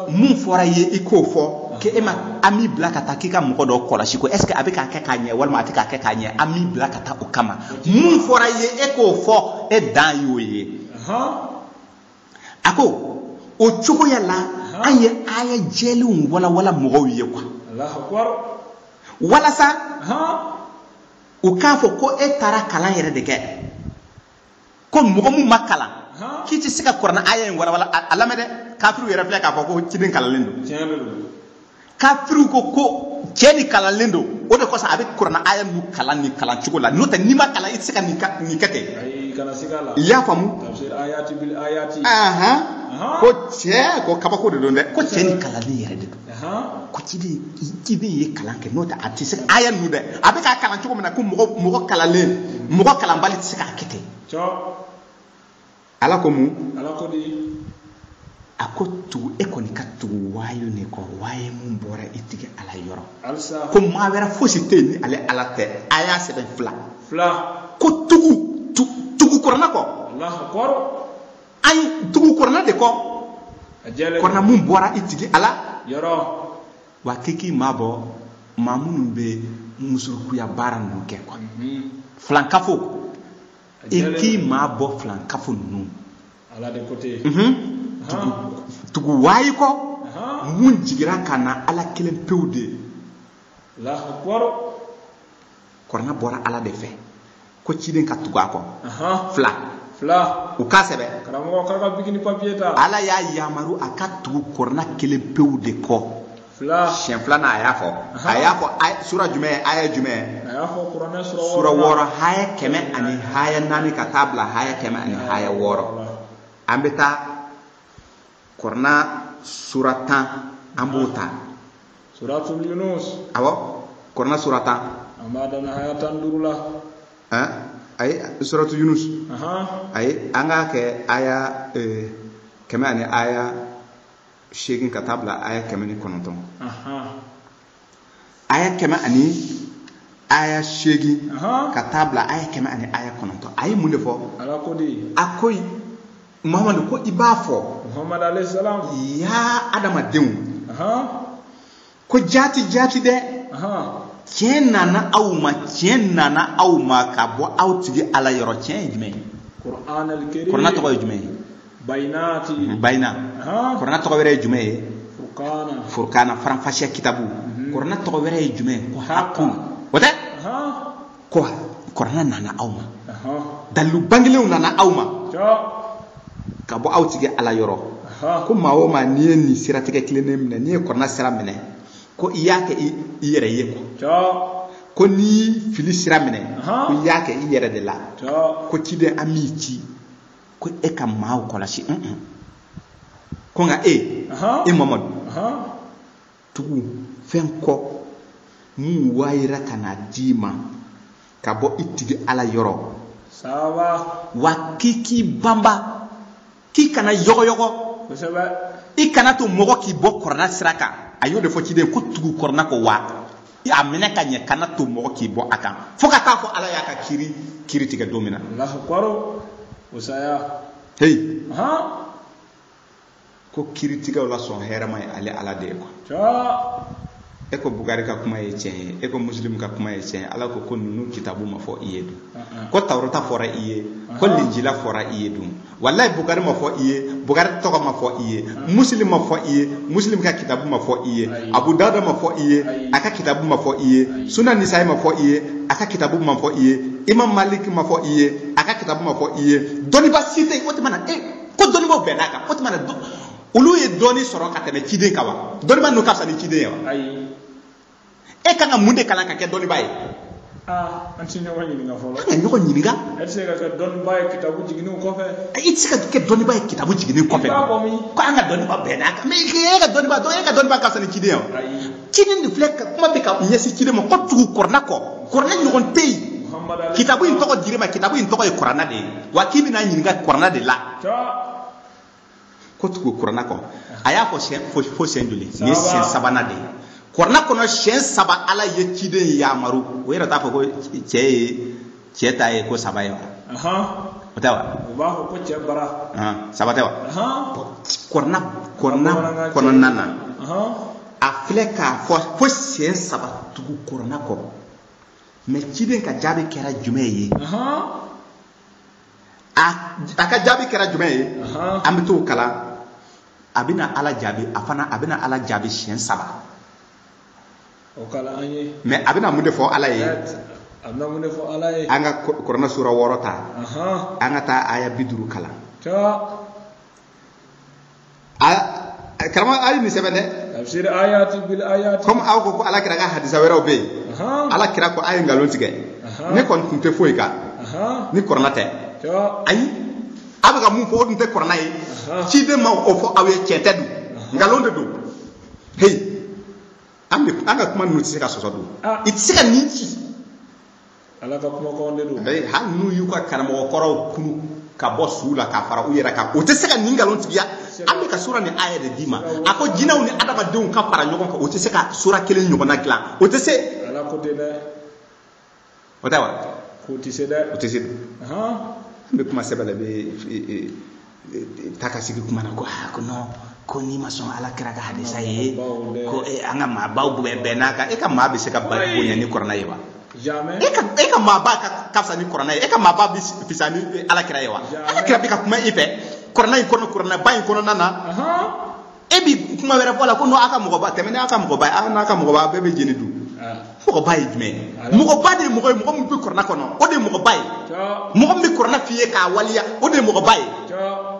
mun fora ye iko fo ke ema ami blaka ta kika mko do kola shiko est ce que abika ka kanye walma atika ka kanye ami blaka ta o kama mun fora ye iko fo e dan yo ye ako o chuko yalla anye aya jelu wala mo ye kwa Allahu akbar wala sa o ka fo ko e tara kala yere de ke ko mo mu makala kiti sika korna aya wala alamede kafiru yere fle ka fo ko cidin kala lendo kafiru ko cedi kala lendo o de ko sa avec korna aya mu kala ni kala chugo la nota ni ma kala sika ni kate ay kana sika la ya famu tafsir ayati bil ayati ko ce ko kaba ko de donde ko cedi kala ni yere de ko cidi ye kala ke nota ati sika aya nu de avec ka kala chugo mena ko mo kala len mo kala mbali sika kete ala ko di ako tugu e kɔni ka tugu waayo ne kɔ waaye mun bɔra i tigi ala yɔrɔ ko maa wɛrɛ fosi tɛ yen ni ale ala tɛ a y'a sɛbɛn fila ko tugu kɔrɔna kɔ ayi tugu kɔrɔna de kɔ kɔrɔna mun bɔra i tigi ala yɔrɔ wa k'i maa bɔ maa minnu bɛ musurukuya baara ninnu kɛ kɔ filankafo i k'i maa bɔ filankafo ninnu ala de côté tugu waayi kɔ mun jigira ka na ala kelen pewu de kɔrɔna bɔra ala de fɛ ko ciden ka tugu a kɔ fila u k'a sɛbɛ ala y'a yamaru a ka tugu kɔrɔna kelen pewu de kɔ siɲɛ filanan a y'a fɔ sura jumɛn aya jumɛn sura 6 haya 100 ani haya 4 ka taa bila haya 100 ani haya 6 an bɛ taa kɔrɔna sura 10 an b'o ta suratul Yunus awɔ kɔrɔna sura 10 an b'a daminɛ haya 15 la ayi suratul Yunus ayi an k'a kɛ aya 100 ani aya 8 ka taa bila aya 109 aya 100 ani aya 8 ka taa bila aya 100 ani aya 9 a ye mun de fɔ ala ko de a ko Muhammadu ko i b'a fɔ Muhammad alayhi salam ya adamadenw ko jaati dɛ tiɲɛ nana aw ma ka bɔ aw tigi ala yɔrɔ tiɲɛ ye jumɛn Qur'an al-Karim kɔrɔna tɔgɔ ye jumɛn ye bayina kɔrɔna tɔgɔ wɛrɛ ye jumɛn ye furukana faranfasiya kitabu kɔrɔna tɔgɔ wɛrɛ ye jumɛn ko hakun o tɛ ko kɔrɔna nana aw ma dalilu bangelenw nana aw ma ka bɔ aw tigi ala yɔrɔ ko maa o maa n'i ye nin siratigɛ kilennen minɛ n'i ye kɔrɔna sira minɛ ko i y'a kɛ i yɛrɛ ye ko n'i fili sira minɛ ko i y'a kɛ i yɛrɛ de la ko ciden an b'i ci ko e ka maaw kɔlɔsi ko nka e Mamadu tugu fɛn kɔ mun wayira ka na d'i ma ka bɔ i tigi ala yɔrɔ wa k'i banba k'i kana yɔgɔyɔgɔ i kana to mɔgɔ k'i bɔ kɔrɔna sira kan a y'o de fɔ ciden ko tugu kɔrɔna kɔ wa a minɛ ka ɲɛ kana to mɔgɔ k'i bɔ a kan fo ka taa fɔ ala y'a ka kiri tigɛ don min na heyi ko kiritigɛw la sɔn hɛrɛma ye ale ala de ye quoi e ko Bugari ka kuma ye tiɲɛ ye e ko Muslim ka kuma ye tiɲɛ ye ala ko ninnu kitabu ma fɔ i ye dun ko Tawrata fɔra i ye ko Linjila fɔra i ye dun wallahi Bugari ma fɔ i ye Bugari tɔgɔ ma fɔ i ye Muslim ma fɔ i ye Muslim ka kitabu ma fɔ i ye Abu Dawuda ma fɔ i ye a ka kitabu ma fɔ i ye Sunan Nisa'i ma fɔ i ye a ka kitabu ma fɔ i ye Imam Malik ma fɔ i ye a ka kitabu ma fɔ i ye dɔnniba si tɛ yen o tuma na ko dɔnnibaw bɛn n'a kan o tuma na olu ye dɔnni sɔrɔ ka tɛmɛ ciden kan wa dɔnniba ninnu ka fisa ni ciden ye wa e kan ka mun de kalan ka kɛ dɔnniba ye an ti ɲɔgɔn ɲininka fɔlɔ an ka ɲɔgɔn ɲininka e tɛ se ka kɛ dɔnniba ye kitabu jiginniw kɔfɛ i tɛ se ka kɛ dɔnniba ye kitabu jiginniw kɔfɛ ko an ka dɔnniba bɛn n'a kan mais e ka dɔnniba ka fisa ni ciden ye wa ciden de filɛ ka kuma bɛ ka ɲɛsin ciden ma ko tugu kɔrɔna kɔ kɔrɔna ɲɔgɔn tɛ yen kitabu in tɔgɔ dir'i ma kitabu in tɔgɔ ye kɔrɔna de ye wa k'i bɛna ɲininka kɔrɔna de la ko tugu kɔrɔna kɔ a y'a fɔ fo siɲɛ joli nin ye siɲɛ 3nan de ye kɔrɔna kɔnɔ siɲɛ 3 ala ye ciden yamaru o yɛrɛ t'a fɔ ko cɛ ta ye ko 3 ye wa o tɛ wa u b'a fɔ ko cɛ bara 3 tɛ wa kɔrɔna kɔnɔna na a filɛ k'a fɔ fo siɲɛ 3 tugu kɔrɔna kɔ mais ciden ka jaabi kɛra jumɛn ye a ka jaabi kɛra jumɛn ye an bɛ t'o kalan a bɛna ala jaabi a bɛna ala jaabi siɲɛ 3 o kalan an ye mais a bɛna mun de fɔ ala ye a bɛna mun de fɔ ala ye an ka kɔrɔna sura 6 ta an ka taa aya 50 kalan karamɔgɔ a ye nin sɛbɛn dɛ tafsir ayati bil ayati comme aw ko ala kira ka hadisa wɛrɛw bɛ yen ala kira ko a ye nkalon tigɛ ne kɔni tun tɛ foyi kan ni kɔrɔna tɛ ayi a bɛ ka mun fɔ o tun tɛ kɔrɔna ye ciden ma o fɔ aw ye tiɲɛ tɛ dun nkalon de don heyi an ka kuma ninnu tɛ se ka sɔsɔ dun i tɛ se ka nin ci ala ka kumakanw de don hali n'u y'u ka karamɔgɔ kɔrɔw kunu ka bɔ su la ka fara u yɛrɛ kan o tɛ se ka nin nkalon tigiya an bɛ ka sura ni aya de d'i ma a ko jinɛw ni adamadenw ka fara ɲɔgɔn kan o tɛ se ka sura kelen ɲɔgɔnna dilan o tɛ se ala ko tɛ dɛ o tɛ wa ko tɛ se dɛ o tɛ se an bɛ kuma sɛbɛn la bɛ ta ka sigi kuma na ko ko non ko n'i ma sɔn ala kira ka hadisa ye ko an ka maabaw bɛɛ n'a kan e ka maa bɛ se ka bonya ni kɔrɔna ye wa e ka maaba ka fisa ni kɔrɔna ye e ka maaba bɛ fisa ni ala kira ye wa ala kira bɛ ka kuma i fɛ kɔrɔna in kɔnɔ kɔrɔnaba in kɔnɔna na e bɛ kuma wɛrɛ fɔ la ko non a ka mɔgɔba tɛmɛnen a ka mɔgɔba a n'a ka mɔgɔba bɛɛ bɛ jeni dun mɔgɔba ye jumɛn mɔgɔba de ye mɔgɔ ye mɔgɔ min bɛ kɔrɔna kɔnɔ o de ye mɔgɔba ye mɔgɔ min bɛ kɔrɔna f'i ye k'a waliya o de ye mɔgɔba ye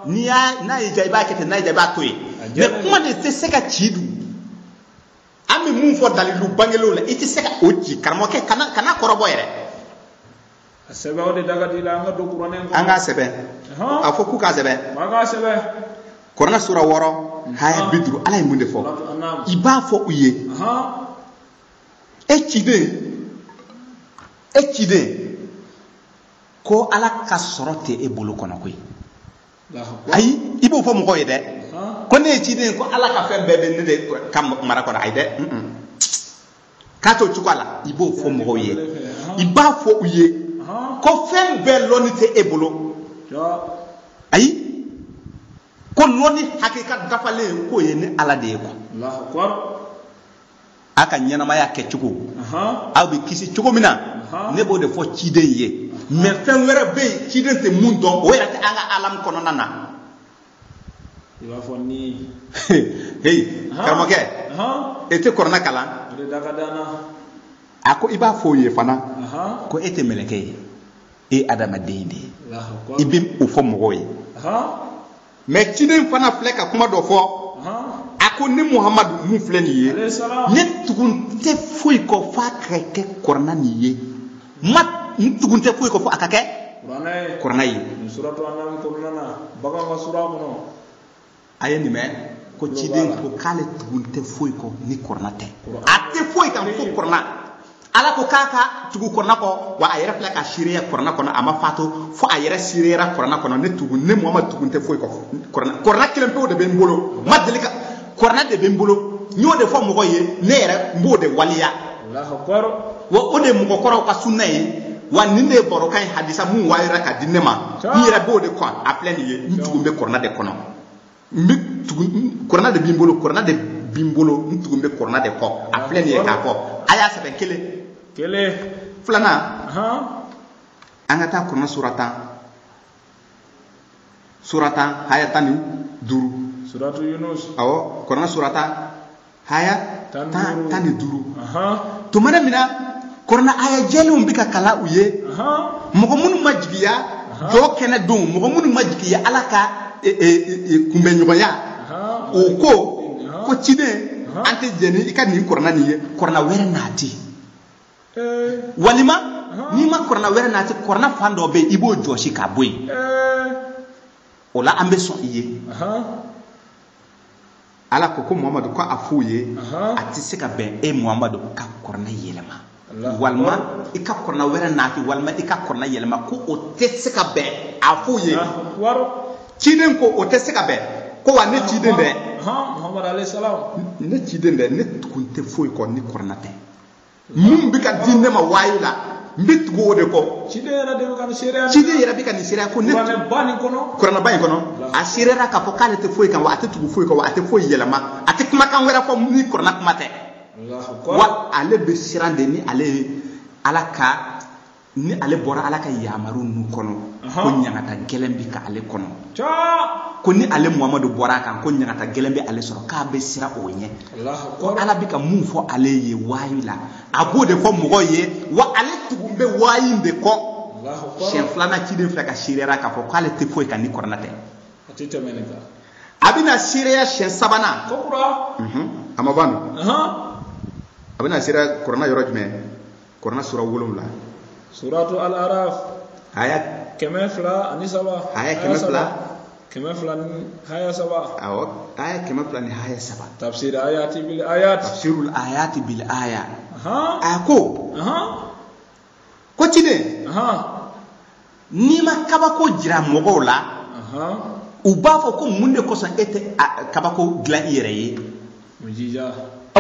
n'a y'i diya i b'a kɛ ten n'a y'i diya i b'a to yen mais kuma de tɛ se ka ci dun an bɛ mun fɔ dalilu bangelew la i tɛ se ka o ci karamɔgɔkɛ kana kɔrɔbɔ yɛrɛ a sɛbɛn o de da ka di la an ka don kuranɛ kɔnɔ an k'a sɛbɛn a fɔ k'u k'a sɛbɛn an k'a sɛbɛn kuranɛ sura 6 haya 50 ala ye mun de fɔ i b'a fɔ u ye e ciden ko ala ka sɔrɔ tɛ e bolo kɔnɔ koyi ayi i b'o fɔ mɔgɔw ye dɛ ko ne ye ciden ko ala ka fɛn bɛɛ bɛ ne de ka mara kɔnɔ ayi dɛ k'a to cogo la i b'o fɔ mɔgɔw ye i b'a fɔ u ye ko fɛn bɛɛ lɔnni tɛ e bolo ayi ko lɔnni hakika dafalen k'o ye ni ala de ye quoi a ka ɲɛnamaya kɛ cogo aw bɛ kisi cogo min na ne b'o de fɔ ciden ye mais fɛn wɛrɛ bɛ yen ciden tɛ mun dɔn o yɛrɛ tɛ an ka alamu kɔnɔna na i b'a fɔ ni hey karamɔgɔkɛ e tɛ kɔrɔna kalan a ko i b'a fɔ o ye fana ko e tɛ mɛlɛkɛ ye e ye adamaden de ye i bɛ o fɔ mɔgɔw ye mais ciden fana filɛ ka kuma dɔ fɔ a ko ni muhamadu mun filɛ nin ye ne tugun tɛ foyi kɔ f'a ka kɛ kɔrɔna nin ye n tugun tɛ foyi kɔ fɔ a ka kɛ kɔrɔna ye a ye nin mɛn ko ciden ko k'ale tugun tɛ foyi kɔ ni kɔrɔna tɛ a tɛ foyi kan fo kɔrɔna ala ko k'a ka tugu kɔrɔna kɔ wa a yɛrɛ filɛ ka seereya kɔrɔna kɔnɔ a ma faatu fo a yɛrɛ seereyara kɔrɔna kɔnɔ ne muhamadu tugun tɛ foyi kɔ kɔrɔna kelen pewu de bɛ n bolo ma deli ka kɔrɔna de bɛ n bolo n y'o de fɔ mɔgɔ ye ne yɛrɛ n b'o de waliya wa o de ye mɔgɔkɔrɔw ka sunna ye wa nin de ye barokan ye hadisa mun wayira ka di ne ma n yɛrɛ b'o de kɔn a filɛ nin ye n tugun bɛ kɔrɔna de kɔnɔ kɔrɔna de b'i bolo kɔrɔna de b'i bolo n tugun bɛ kɔrɔna de kɔ a filɛ nin ye k'a fɔ a y'a sɛbɛn kelen filanan an ka taa kɔrɔna sura 10 haya 15 suratu Yunus awɔ kɔrɔna sura 10 haya 15 tuma min na kɔrɔna aya jɛlenw bɛ ka kala u ye mɔgɔ minnu ma jigiya jɔ kɛnɛ don mɔgɔ minnu ma jigiya ala ka kunbɛnɲɔgɔnya o ko ciden an tɛ jɛni i ka nin kɔrɔna nin ye kɔrɔna wɛrɛ naati walima n'i ma kɔrɔna wɛrɛ naati kɔrɔna fan dɔ bɛ yen i b'o jɔsi k'a bɔ yen o la an bɛ sɔn i ye ala ko muhamadu ko a f'u ye a tɛ se ka bɛn e muhamadu ka kɔrɔna yɛlɛma walima i ka kɔrɔna wɛrɛ naati walima i ka kɔrɔna yɛlɛma ko o tɛ se ka bɛn a f'u ye ciden ko o tɛ se ka bɛn ko wa ne ciden dɛ ne ciden dɛ ne tugun tɛ foyi kɔ ni kɔrɔna tɛ mun bɛ ka di ne ma waayu la n bɛ tugu o de kɔ ciden yɛrɛ bɛ ka nin seereya ko ne kuranɛba in kɔnɔ a seereyara k'a fɔ k'ale tɛ foyi kan wa a tɛ tugu foyi kan wa a tɛ foyi yɛlɛma a tɛ kumakan wɛrɛ fɔ ni kuranɛ kuma tɛ wa ale bɛ siran de ni ale bɔra ala ka yamaru ninnu kɔnɔ ko ɲagata gɛlɛn bɛ ka ale kɔnɔ ko ni ale muhamadu bɔra a kan ko ɲagata gɛlɛn bɛ ale sɔrɔ k'a bɛ siran o ɲɛ ko ala bɛ ka mun fɔ ale ye waayu la a b'o de fɔ mɔgɔw ye wa ale tugun bɛ waayu de kɔ siɲɛ filanan ciden filɛ ka seereyara k'a fɔ k'ale tɛ foyi kan ni kɔrɔna tɛ a bɛna seereya siɲɛ sabanan a ma ban don a bɛna seereya kɔrɔna yɔrɔ jumɛn kɔrɔna sura 7 suratu al-araf aya 203 aya 200 haya 7 awɔ aya 200 ni haya 7 tafsir ayati bil ayat tafsirul ayati bil aya a ko ciden n'i ma kabako jira mɔgɔw la u b'a fɔ ko mun de kosɔn e tɛ kabako dilan i yɛrɛ ye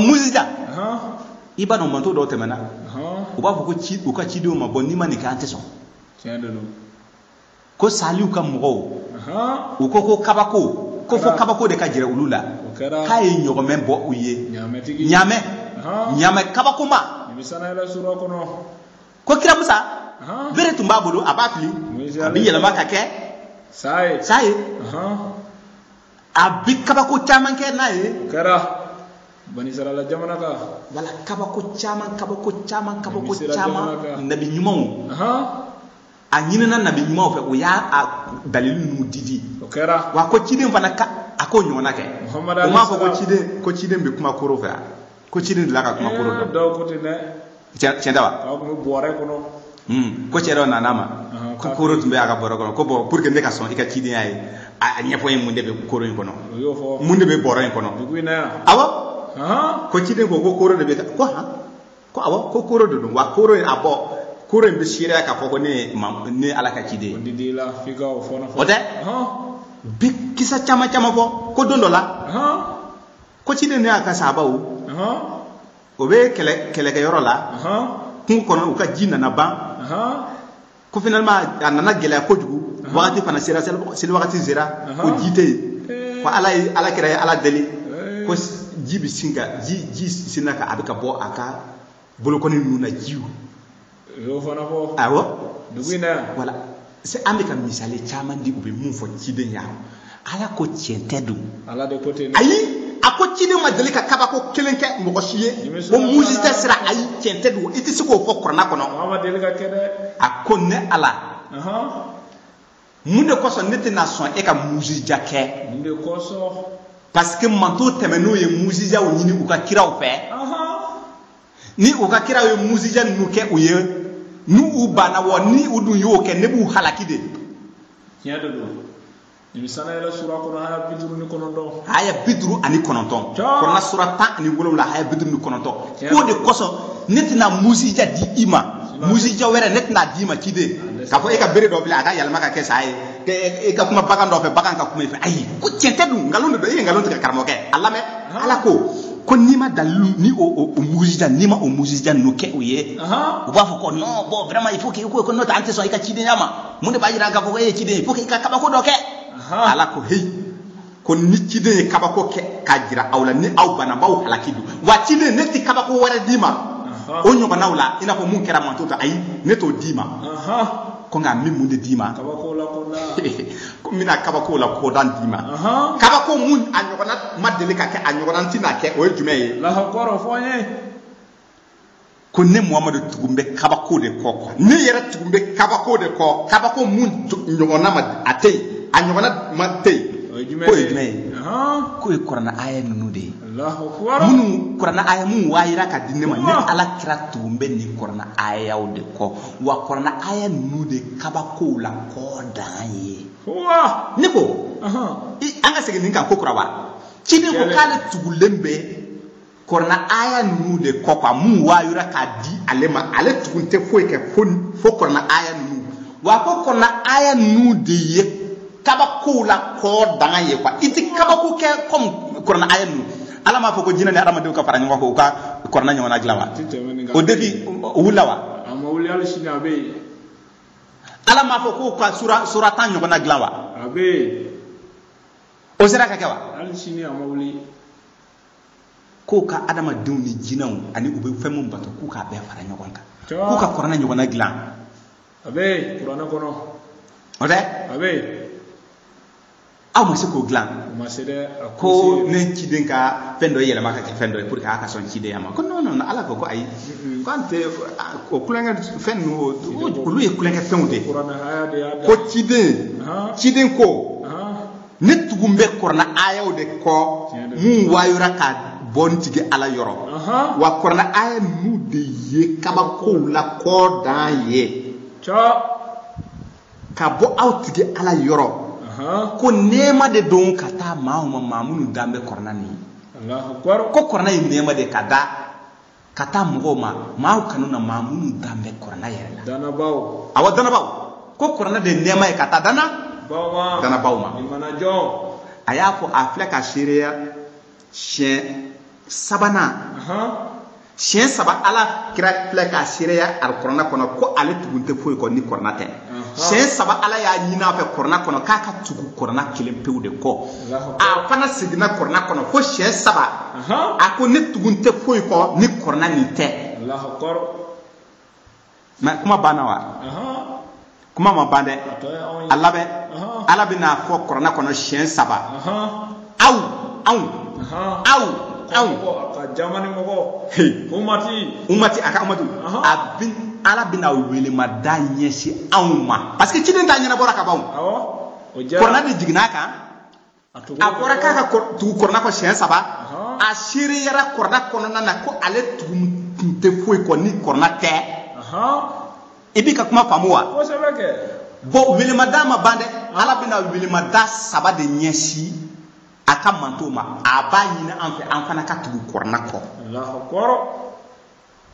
musija i b'a dɔn manto dɔw tɛmɛna u b'a fɔ ko u ka cidenw ma bɔ n'i ma nin kɛ an tɛ sɔn ko saliw ka mɔgɔw u ko kabako ko fo kabako de ka jɛrɛ olu la k'a ye ɲɔgɔmɛ bɔ u ye ɲamɛ kabako ma ko kira Musa bere tun b'a bolo a b'a fili a bɛ yɛlɛma ka kɛ sa ye a bɛ kabako caman kɛ n'a ye Bani Israila jamana kan wala kabako caman nabi ɲumanw a ɲinina nabi ɲumanw fɛ o y'a dalilu ninnu didi wa ko ciden fana a ko ɲɔgɔnna kɛ o m'a fɔ ko ciden bɛ kuma koro fɛ ko ciden dila ka kuma koro dɔn tiɲɛ tɛ wa ko cɛ dɔ nana ma ko koro tun bɛ a ka bɔrɔ kɔnɔ ko bon pour que ne ka sɔn i ka cidenya ye a ɲɛfɔ ye mun de bɛ koro in kɔnɔ mun de bɛ bɔrɔ in kɔnɔ awɔ ko ciden ko koro de bɛ ko awɔ ko koro de don wa koro in a bɔ koro in bɛ seereya k'a fɔ ko ne Ala ka ciden o tɛ bi kisa caman fɔ ko don dɔ la ko ciden ne y'a ka sahabaw o bɛ kɛlɛkɛyɔrɔ la kungo kɔnɔ u ka ji nana ban ko finalement a nana gɛlɛya kojugu wagati fana sera seli wagati sera ko ji tɛ yen ko ala kɛra ye Ala deli ko ji bɛ sin ka ji sinna ka a bɛ ka bɔ a ka bolokɔni ninnu na jiw awɔ wala an bɛ ka misali caman di u bɛ mun fɔ ciden ya Ala ko tiɲɛ tɛ don ayi a ko ciden ma deli ka kabako kelen kɛ mɔgɔ si ye o musijɛ sira ayi tiɲɛ tɛ don i tɛ se k'o fɔ kuranna kɔnɔ a ko ne Ala mun de kosɔn ne tɛna sɔn e ka musija kɛ parce que manto tɛmɛn'u ye musijaw ɲini u ka kiraw fɛ ni u ka kiraw ye musija ninnu kɛ u ye ni u banna wa ni u dun y'o kɛ ne b'u halaki de aya 59 Kurana sura 17 aya 59 ko de kosɔn ne tɛna musija di i ma musija wɛrɛ ne tɛna di i ma ciden k'a fɔ e ka bere dɔ bila a ka yɛlɛma ka kɛ sa ye e ka kuma bagan dɔ fɛ bagan ka kuma i fɛ ayi ko tiɲɛ tɛ dun nkalon de don e ye nkalon tigɛ karamɔgɔkɛ a lamɛn Ala ko n'i ma dalilu ni o musija n'i ma o musija ninnu kɛ o ye u b'a fɔ ko non bon vraiment il faut que ko n'o tɛ an tɛ sɔn i ka cidenya ma mun de b'a jira k'a fɔ ko e ye ciden il faut que i ka kabako dɔ kɛ Ala ko heyi ko ni ciden ye kabako kɛ k'a jira aw la ni aw banna b'aw halaki don wa ciden ne tɛ kabako wɛrɛ d'i ma o ɲɔgɔnnaw la i n'a fɔ mun kɛra manto ta ayi ne t'o d'i ma ko nka min mun de d'i ma ko n bɛna kabako la kodan d'i ma kabako mun a ɲɔgɔnna ma deli ka kɛ a ɲɔgɔnna tɛna kɛ o ye jumɛn ye ko ne Muhamadu tugun bɛ kabako de kɔ ne yɛrɛ tugun bɛ kabako de kɔ kabako mun ɲɔgɔnna ma a tɛ yen a ɲɔgɔnna ma tɛ yen k'o ye jumɛn ye k'o ye kuranna aya ninnu de ye minnu kuranna aya mun waa jira ka di ne ma ne Ala kira tugun bɛ nin kuranna ayaw de kɔ wa kuranna aya ninnu de kabakow la kɔ dan ye ne ko an ka segin nin kan ko kura wa ciden ko k'ale tugulen bɛ kuranna aya ninnu de kɔ quoi mun waa jira k'a di ale ma ale tugun tɛ foyi kɛ fo kuranna aya ninnu wa ko kuranna aya ninnu de ye kabako la kɔ dan ye quoi i tɛ kabako kɛ comme kuranna aya ninnu Ala m'a fɔ ko jinɛ ni adamadenw ka fara ɲɔgɔn kan u ka kuranna ɲɔgɔnna dilan wa o défi o wulila wa Ala m'a fɔ k'u ka sura 10 ɲɔgɔnna dilan wa o sera ka kɛ wa k'u ka adamadenw ni jinɛw ani u bɛ fɛn min bato k'u k'a bɛɛ fara ɲɔgɔn kan k'u ka kuranna ɲɔgɔnna dilan o tɛ aw ma se k'o dilan ko ne ciden ka fɛn dɔ yɛlɛma ka kɛ fɛn dɔ ye pour que a ka sɔn cidenya ma ko non Ala ko ayi ko an tɛ o kulonkɛ fɛn ninnu olu ye kulonkɛ fɛnw de ko ciden ko ne tugun bɛ kuranna ayaw de kɔ mun waayora ka bɔ tigɛ Ala yɔrɔ wa kuranna aya ninnu de ye kabakow la kɔ dan ye ka bɔ aw tigɛ Ala yɔrɔ ko nɛɛma de don ka taa maa minnu dan bɛ kuranna nin ko kuranna ye nɛɛma de ka taa mɔgɔw ma maaw kanu na maa minnu dan bɛ kuranna yɛrɛ la awɔ danabaw ko kuranna de nɛɛma ye ka taa dana dana baw ma a y'a fɔ a filɛ ka seereya siɲɛ sabanan siɲɛ saba ala kira filɛ ka seereya alikuranɛ kɔnɔ ko ale tugun tɛ foyi kɔ ni kuranɛ tɛ siɲɛ saba ala y'a ɲini a fɛ kuranɛ kɔnɔ k'a ka tugu kuranɛ kelen pewu de kɔ a fana seginna kuranɛ kɔnɔ fo siɲɛ saba a ko ne tugun tɛ foyi kɔ ni kuranɛ nin tɛ mais kuma banna wa kuma ma ban dɛ a labɛn ala bɛna fɔ kuranɛ kɔnɔ siɲɛ saba aw umati a ka umatu ala bɛna welemada ɲɛsin anw ma parce que ciden t'a ɲɛnabɔra ka ban kuranɛ de jiginna a kan a bɔra k'a ka tugu kuranɛ kɔ siɲɛ saba a seereyara kuranɛ kɔnɔna na ko ale tun tɛ foyi kɔ ni kuranɛ tɛ i b'i ka kuma faamu wa bon welemada ma ban dɛ ala bɛna welemada saba de ɲɛsin a ka manto ma a b'a ɲini an fɛ an fana ka tugu kuranɛ kɔ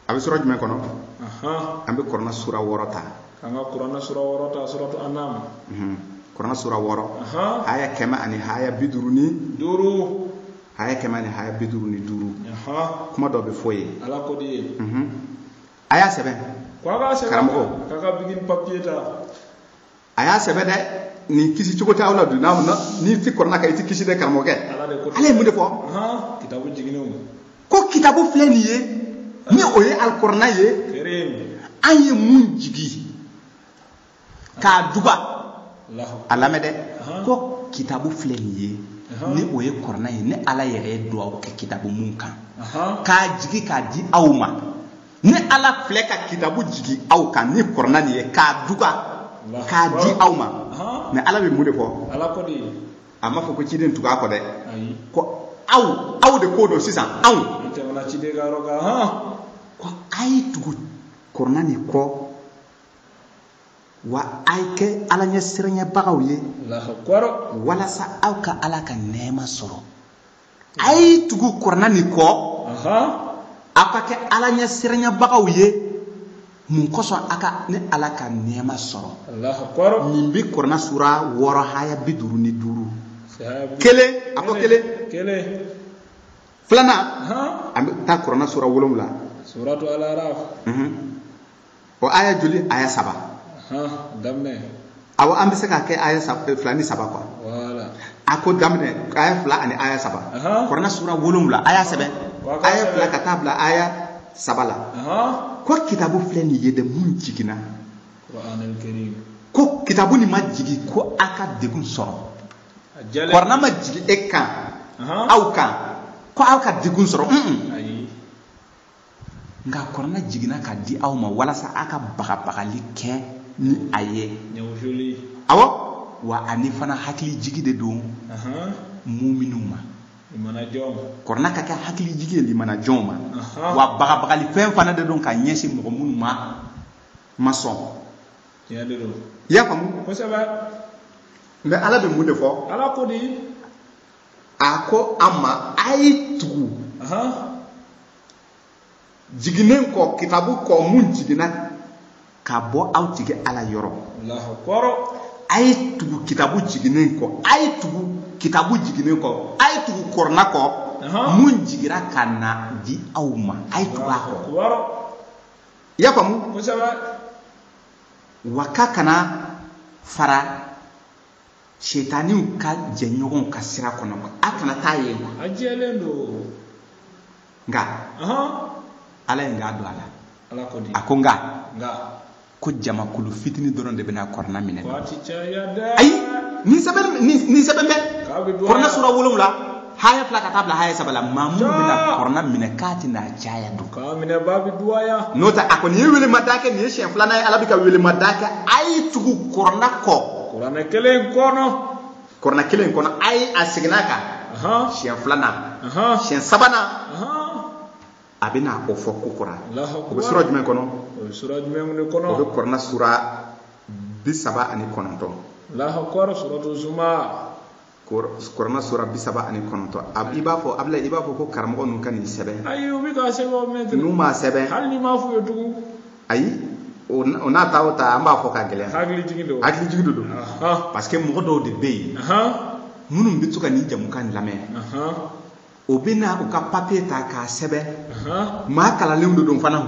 a bɛ sɔrɔ jumɛn kɔnɔ an bɛ kuranɛ sura 6 ta suratu anam kuranɛ sura 6 haya 155 haya 155 kuma dɔ bɛ fɔ ye a y'a sɛbɛn karamɔgɔ a y'a sɛbɛn dɛ nin kisi cogo tɛ aw la dun ni ti kuranɛ kan i ti kisi dɛ karamɔgɔkɛ ale ye mun de fɔ ko kitabu filɛ nin ye ni o ye alikuranɛ ye an ye mun jigi k'a duba a lamɛn dɛ ko kitabu filɛ nin ye ni o ye kuranɛ ye ni ala yɛrɛ ye duwawu kɛ kitabu mun kan k'a jigi k'a di aw ma ni ala filɛ ka kitabu jigi aw kan ni kuranɛ nin ye k'a duba k'a di aw ma mais ala bɛ mun de fɔ a ma fɔ ko ciden tugu a kɔ dɛ ko aw de ko don sisan aw ko a ye tugu kuranɛ nin kɔ wa a ye kɛ ala ɲɛ siranɲɛbagaw ye walasa aw ka ala ka nɛɛma sɔrɔ a ye tugu kuranɛ nin kɔ aw ka kɛ ala ɲɛ siranɲɛbagaw ye mun kosɔn a ka ni ala ka nɛɛma sɔrɔ nin bɛ kuranɛ sura 6 haya 55 kelen a ko kelen filanan an bɛ taa kuranɛ sura 7 suratu al-araf o aya joli aya 7 daminɛ awɔ an bɛ se ka kɛ aya 2 ni 7 quoi a ko daminɛ aya 2 ani aya 7 kuranɛ sura 7 aya 7 aya 2 ka taa bila aya 7 la ko kitabu filɛ nin ye de mun jiginna ko kitabu nin ma jigi ko a ka degun sɔrɔ kuranɛ ma jigi e kan aw kan ko aw ka degun sɔrɔ nka kuranɛ jiginna ka di aw ma walasa aw ka bagabagali kɛ ni a ye awɔ wa ani fana hakili jigi de don muminunw ma kuranɛ ka kɛ hakili jigi ye limanajɔnw ma wa bagabagali fɛn fana de don ka ɲɛsin mɔgɔ minnu ma sɔn i y'a faamu mais ala bɛ mun de fɔ a ko an ma a ye tugu jiginnen kɔ kitabu kɔ mun jiginna ka bɔ aw tigi ala yɔrɔ a ye tugu kitabu jiginnen kɔ a ye tugu kitabu jiginnen kɔ a ye tugu kuranɛ kɔ mun jigira ka na di aw ma a ye tugu a kɔ i y'a faamu wa ka kana fara shetaniw ka jɛɲɔgɔnw ka sira kɔnɔ a kana taa yen nka ala ye nka don a la a ko nka ko jamakulu fitini dɔrɔn de bɛna kuranɛ minɛ ayi ni sɛbɛn bɛ kuranɛ sura 7 haya 2 ka taa bila haya 7 la maa minnu bɛna kuranɛ minɛ k'a tɛna caya don n'o tɛ a kɔni ye welemada kɛ nin ye siɲɛ 2nan ye ala bɛ ka welemada kɛ a ye tugu kuranɛ kɔ kuranɛ kelen kɔnɔ a ye a seginna a kan siɲɛ 2nan siɲɛ 3nan a bɛna o fɔ kokura o bɛ sura jumɛn kɔnɔ o bɛ kuranɛ sura 39 kuranɛ sura 39 i b'a fɔ Ablaye i b'a fɔ ko karamɔgɔ ninnu ka nin sɛbɛn n'u m'a sɛbɛn ayi o n'a ta o ta an b'a fɔ ka gɛlɛn hakili jigi do parce que mɔgɔ dɔw de bɛ yen minnu bɛ to ka nin jamukan lamɛn o bɛ na u ka papier ta k'a sɛbɛn maa kalanlenw de don fana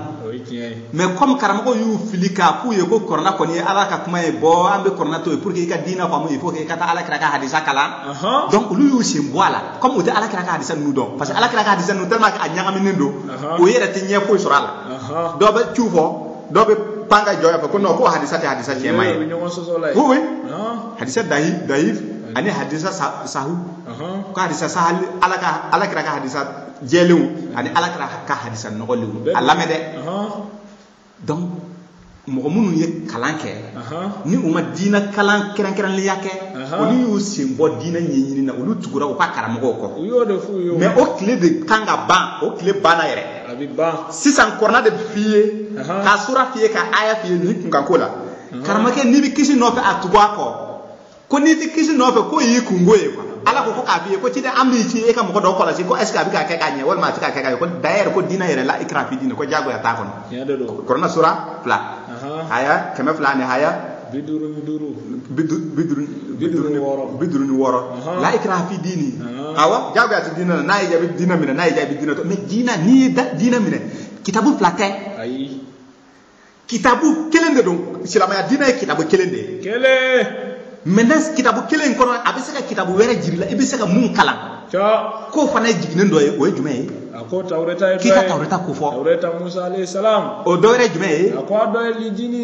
mais comme karamɔgɔ y'u fili k'a f'u ye ko kɔrɔna kɔni ye ala ka kuma ye bɔ an bɛ kɔrɔna to yen pour que i ka diinɛ faamu il faut que i ka taa alakira ka hadisa kalan donc olu y'u sen bɔ a la comme u tɛ alakira ka hadisa ninnu dɔn parce que alakira ka hadisa ninnu tellement a ɲagaminen don o yɛrɛ tɛ ɲɛ foyi sɔrɔ a la dɔw bɛ tu fɔ dɔw bɛ pan ka jɔ yan fɛ ko non ko hadisa tɛ hadisa tiɲɛma ye oui hadisa daif ani hadisa sahu ko hadisa sahali alakira ka hadisa jɛlenw ani alakira ka hadisa nɔgɔlenw a lamɛn dɛ donc mɔgɔ minnu ye kalan kɛ ni u ma diinɛ kalan kɛrɛnkɛrɛnnenya kɛ olu y'u sen bɔ diinɛ ɲɛɲini na olu tugura u ka karamɔgɔw kɔ mais o tile de kan ka ban o tile banna yɛrɛ sisan kɔrɔna de bɛ f'i ye ka sura f'i ye ka aya f'i ye nin kunkanko la karamɔgɔkɛ n'i bɛ kisi nɔfɛ a tugu a kɔ ko n'i tɛ kisi nɔfɛ ko y'i kungo ye quoi ala ko k'a f'i ye ko ciden an b'i ci e ka mɔgɔ dɔw kɔlɔsi ko est ce que a bɛ ka kɛ k'a ɲɛ walima a tɛ ka kɛ k'a ɲɛ ko d'ailleurs ko diinɛ yɛrɛ la ikra fi diinɛ ko jagoya t'a kɔnɔ kɔrɔna sura 2 aya 200 ani aya 56 la ikra fi diini awa jagoya tɛ diinɛ na n'a ye jaabi diinɛ minɛ n'a ye jaabi diinɛ to mais diinɛ n'i ye diinɛ minɛ kitabu 2 tɛ kitabu kelen de don silamɛya diinɛ ye kitabu kelen de ye maintenant kitabu kelen kɔnɔ a bɛ se ka kitabu wɛrɛ jiri la i bɛ se ka mun kalan k'o fana ye jiginnen dɔ ye o ye jumɛn ye k'i ka tawureta ko fɔ o dɔ wɛrɛ jumɛn ye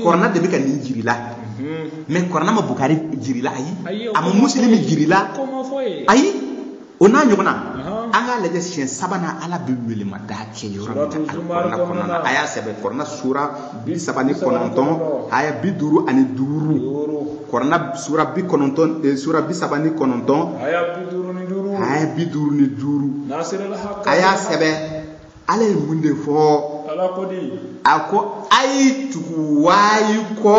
kɔrɔna de bɛ ka nin jiri la mais kɔrɔna ma Bukari jiri la ayi a ma Muslimi jiri la ayi o n'a ɲɔgɔnna an k'a lajɛ siɲɛ 3nan ala bɛ welemada kɛ yɔrɔ min na kɔrɔna kɔnɔna na a y'a sɛbɛn kɔrɔna sura 39 aya 55 kɔrɔna sura 39 aya 55 a y'a sɛbɛn ala ye mun de fɔ a ko a yi tugu waayu kɔ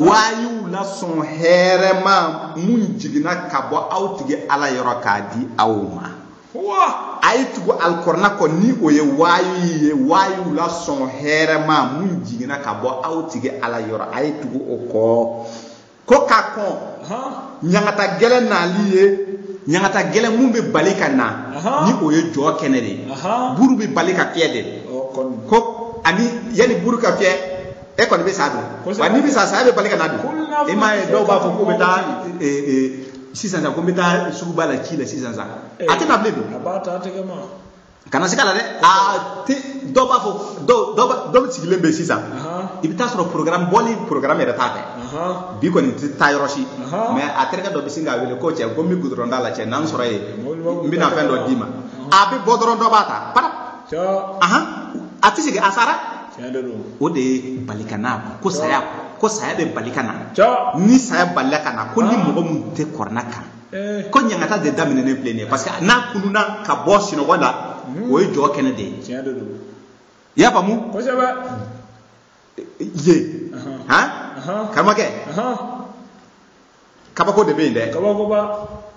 waayu la sɔn hɛrɛma mun jiginna ka bɔ aw tigi ala yɔrɔ k'a di aw ma a yi tugu alikɔrɔna kɔ ni o ye waayu ye waayu la sɔn hɛrɛma mun jiginna ka bɔ aw tigi ala yɔrɔ a yi tugu o kɔ ko k'a kɔn ɲangata gɛlɛn nali ye ɲangata gɛlɛn mun bɛ bali ka na ni o ye jɔ kɛnɛ de ye buru bɛ bali ka fiyɛ de ko ani yanni buru ka fiyɛ e kɔni bɛ sa dun wa n'i bɛ sa saya bɛ bali ka na dun e m'a ye dɔw b'a fɔ ko bɛ taa sisan ko n bɛ taa suguba la ci la sisan a tɛ na bilen dun kana se ka la dɛ dɔw b'a fɔ dɔw sigilen bɛ sisan i bɛ taa sɔrɔ programme yɛrɛ t'a fɛ bi kɔni tɛ taa yɔrɔ si mais a terikɛ dɔ bɛ sin k'a wele ko cɛ ko n bɛ goudron da la cɛ n'an sɔrɔ yen n bɛna fɛn dɔ d'i ma a bɛ bɔ dɔrɔn dɔ b'a ta para a tɛ segin a sara o de ye balikana ko saya bɛ balikana ni saya balila ka na ko ni mɔgɔ mun tɛ kɔrɔna kan ko ɲangata de daminɛnen filɛ nin ye parce que n'a kununa ka bɔ sinɔgɔ la o ye jɔ kɛnɛ de ye i y'a faamu ye karamɔgɔkɛ kabako de bɛ yen dɛ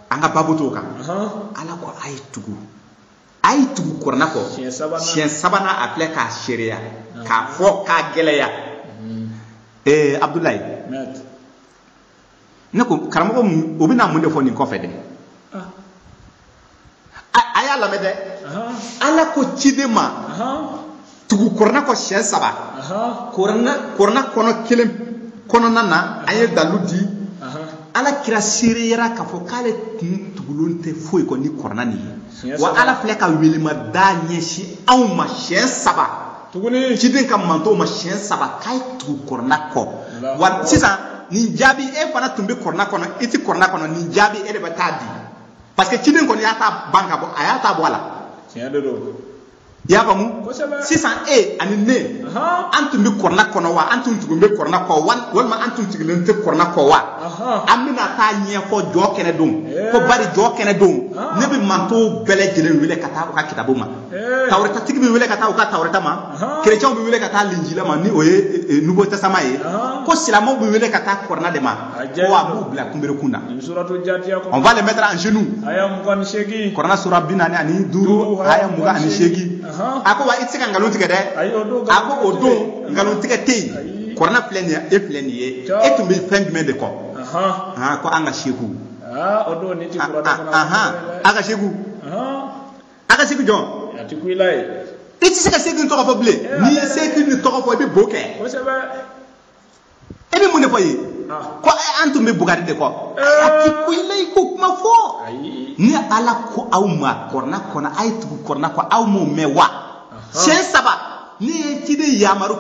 an ka babu t'o kan ala ko a ye tugu kɔrɔna kɔ siɲɛ 3nan a filɛ k'a seereya k'a fɔ k'a gɛlɛya Abdulayi ne ko karamɔgɔ o bɛna mun de fɔ nin kɔfɛ dɛ a y'a lamɛn dɛ ala ko ciden ma tugu kɔrɔna kɔ siɲɛ 3 kɔrɔna kɔnɔ kelen kɔnɔna na an ye dalu di ala kira seereyara k'a fɔ k'ale kun tugulen tɛ foyi kɔ ni kɔrɔna nin ye wa ala filɛ ka welemada ɲɛsin anw ma siɲɛ 3 ciden ka mantow ma siɲɛ 3 k'a ye tugu kɔrɔna kɔ wa sisan nin jaabi e fana tun bɛ kɔrɔna kɔnɔ i tɛ kɔrɔna kɔnɔ nin jaabi e de bɛ taa di parce que ciden kɔni y'a ta ban ka bɔ a y'a ta bɔ a la i y'a faamu sisan e ani ne an tun bɛ kɔrɔna kɔnɔ wa an tun tugun bɛ kɔrɔna kɔ walima an tun sigilen tɛ kɔrɔna kɔ wa an bɛna taa ɲɛfɔ jɔ kɛnɛ don ko bari jɔ kɛnɛ don ne bɛ mantow bɛɛ lajɛlen wele ka taa u ka kitabu ma tawretatigi bɛ wele ka taa u ka tawreta ma kerecɛnw bɛ wele ka taa linjila ma ni o ye nouveau testament ye ko silamɛw bɛ wele ka taa kɔrɔna de ma ko a b'u bila kunberekun na on va les mettre en genoux kɔrɔna sura 45 aya 28 a ko wa i tɛ se ka nkalon tigɛ dɛ a ko o don nkalon tigɛ tɛ yen korna plenia e plenie e tumbe fen jumɛn de kɔ ko an ka seku o don ni ti kura da aga seku aga seku jɔn ati kuilai i ti se ka seku tɔgɔ fɔ bilen ni ye seku ni tɔgɔ fɔ i bɛ bo kɛ e bɛ mun de fɔ ye ko an tun bɛ bugari de kɔ ati kuilai ko kuma fɔ ni ala ko aw ma korna kɔnɔ a ye tugu korna kɔ aw m'o mɛn wa siɲɛ 3 ni ye ciden yamaru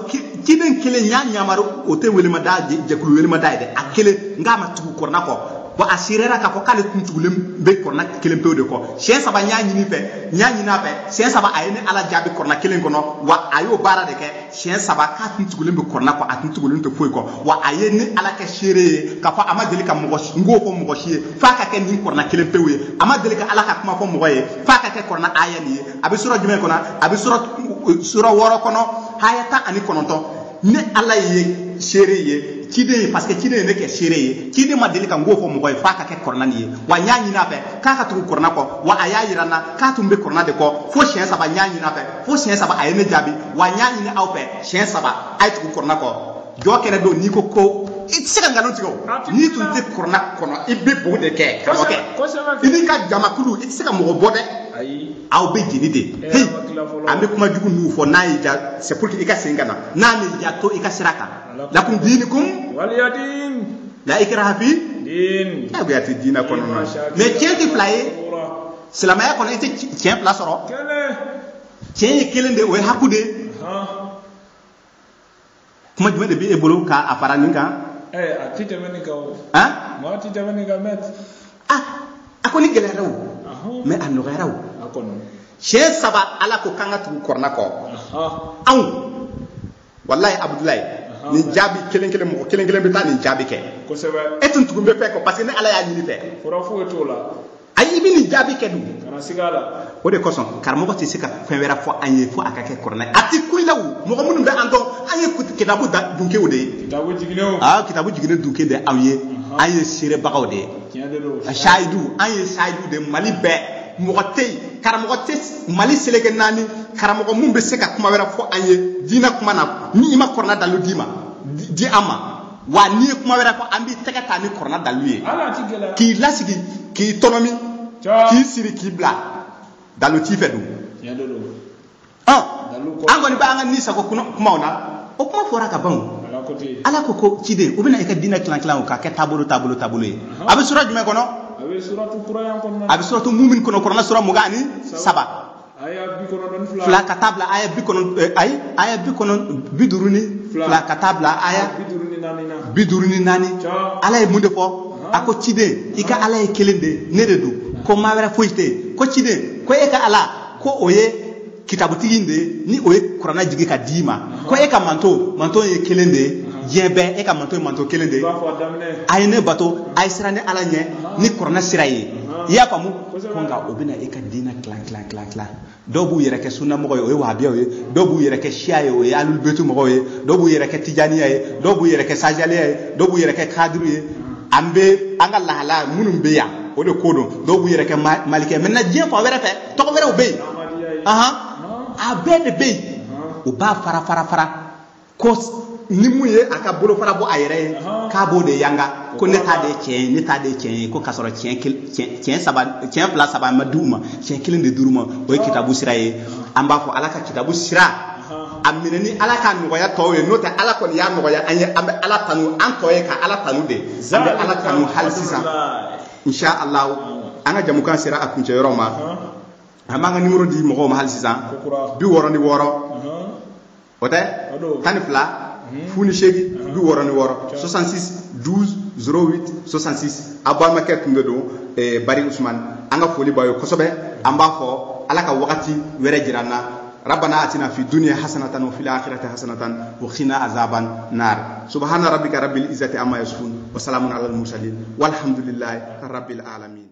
ciden kelen y'a yamaru o tɛ welema da jɛkulu welema da ye dɛ a kelen nka ma tugu korna kɔ bon a sirera k'a fɔ k'ale tun tugulen bɛ korna kelen pewu de kɔ siɲɛ 3 n y'a ɲini a fɛ siɲɛ 3 a ye ne ala jaabi korna kelen kɔnɔ wa a y'o baara de kɛ siɲɛ 3 k'a tun tugulen bɛ korna kɔ a tun tugulen tɛ foyi kɔ wa a ye ne ala kɛ seere ye k'a fɔ a ma deli ka mɔgɔ n k'o fɔ mɔgɔ si ye f'a ka kɛ nin korna kelen pewu ye a ma deli ka ala ka kuma fɔ mɔgɔ ye f'a ka kɛ korna aya nin ye a bɛ sura jumɛn kɔnɔ a bɛ sura 6 kɔnɔ aya 19 ne ala ye seere ye ciden ye parce que ciden ye ne kɛ seere ye ciden ma deli ka n k'o fɔ mɔgɔ ye f'a ka kɛ korna nin ye wa n y'a ɲini a fɛ k'a ka tugu korna kɔ wa a y'a yira n na k'a tun bɛ korna de kɔ fo siɲɛ 3 n y'a ɲini a fɛ fo siɲɛ 3 a ye ne jaabi wa n y'a ɲini aw fɛ siɲɛ 3 a ye tugu korna kɔ jɔ kɛnɛ don n'i ko i tɛ se ka nkalon tigɛ o n'i tun tɛ korna kɔnɔ i bɛ bo de kɛ karamɔgɔkɛ i n'i ka jamakulu i tɛ se ka mɔgɔ bɔ dɛ aw bɛ jeni de hey an bɛ kuma jugu ninnu fɔ n'a y'i ja c'est pour que i ka segin ka na n'a m'i ja to i ka sira kan lakum diinikum waliyadin la ikraha fi din a bɛ yati diina kɔnɔ na mais tiɲɛ tɛ fila ye silamɛya kɔnɔ i tɛ tiɲɛ fila sɔrɔ tiɲɛ ye kelen de o ye haku de kuma jumɛn de bɛ e bolo k'a fara nin kan a ti tɛmɛ nin kan o maa ti tɛmɛ nin kan mɛ a ko ni gɛlɛyara o mais a nɔgɔyara o siɲɛ 3 ala ko k'an ka tugu korna kɔ anw walayi abudulayi nin jaabi kelen mɔgɔ kelen bɛ taa nin jaabi kɛ e tun tugun bɛ fɛn kɔ parce que ne ala y'a ɲini fɛ fura foyi t'o la ayi i bɛ nin jaabi kɛ dun kana siga la o de kosɔn karamɔgɔ tɛ se ka fɛn wɛrɛ fɔ an ye fo a ka kɛ korna ye a tɛ kun i la o mɔgɔ minnu bɛ an dɔn an ye kitabu dunkew de ye kitabu jiginnen dunke de anw ye an ye seerebagaw de ye sayidu an ye sayidu de mali bɛɛ mɔgɔ tɛ yen karamɔgɔ tɛ mali seleke 4 karamɔgɔ mun bɛ se ka kuma wɛrɛ fɔ an ye diinɛ kuma na ni i ma korna dalu di an ma wa n'i ye kuma wɛrɛ fɔ an b'i tɛgɛ ta ni korna dalu ye k'i lasigi k'i tɔnɔmi k'i siri k'i bila dalu t'i fɛ dun an kɔni bɛ an ka ni sago kumaw na o kuma fɔra ka ban ala ko ciden u bɛna i ka diinɛ tilan o k'a kɛ taabolo ye a bɛ sura jumɛn kɔnɔ a bɛ suratu mumin kɔnɔ korna sura 27 fila ka taa bila aya 52 ka taa bila aya 54 ala ye mun de fɔ a ko ciden i ka ala ye kelen de ne de don ko maa wɛrɛ foyi tɛ yen ko ciden ko e ka ala ko o ye kitabutigi de ni o ye korana jigi ka di ma ko e ka manto ye kelen de diɲɛ bɛɛ e ka manto ye manto kelen de a ye ne bato a ye siran ni ala ɲɛ ni korana sira ye i y'a faamu ko nka o bɛna e ka diinɛ tilan dɔw b'u yɛrɛ kɛ sunnamɔgɔ ye o ye wahabiyaw ye dɔw b'u yɛrɛ kɛ siya ye o ye alulbetu mɔgɔw ye dɔw b'u yɛrɛ kɛ tijaniya ye dɔw b'u yɛrɛ kɛ sajaliya ye dɔw b'u yɛrɛ kɛ kadiri ye an ka lahala minnu bɛ yan o de ko don dɔw b'u yɛrɛ kɛ malikɛ maintenant diɲɛ fan wɛrɛ fɛ tɔgɔ wɛrɛw bɛ yen a bɛɛ de bɛ yen o b'a fara ko ni mun ye a ka bolofara bɔ a yɛrɛ ye k'a b'o de yanga ko ne ta de tiɲɛ ye ko k'a sɔrɔ tiɲɛ 2 ma di u ma tiɲɛ 1 de dir'u ma o ye kitabu sira ye an b'a fɔ ala ka kitabu sira a minɛ ni ala ka nɔgɔya tɔw ye n'o tɛ ala kɔni y'a nɔgɔya an ye an bɛ ala tanu an tɔ ye ka ala tanu de an bɛ ala tanu hali sisan insha Allah an ka jamukan sera a kuncɛ yɔrɔ ma an b'an ka numéro di mɔgɔw ma hali sisan 66 o tɛ 12 funi 8 66 66 12 08 66 a balimakɛ tun bɛ don Bari Usman an ka foli b'aw ye kosɛbɛ an b'a fɔ ala ka wagati wɛrɛ jira an na ربنا آتنا في الدنيا حسنة وفي الآخرة حسنة وقنا عذاب النار سبحان ربك رب العزة عما يصفون وسلام على المرسلين والحمد لله رب العالمين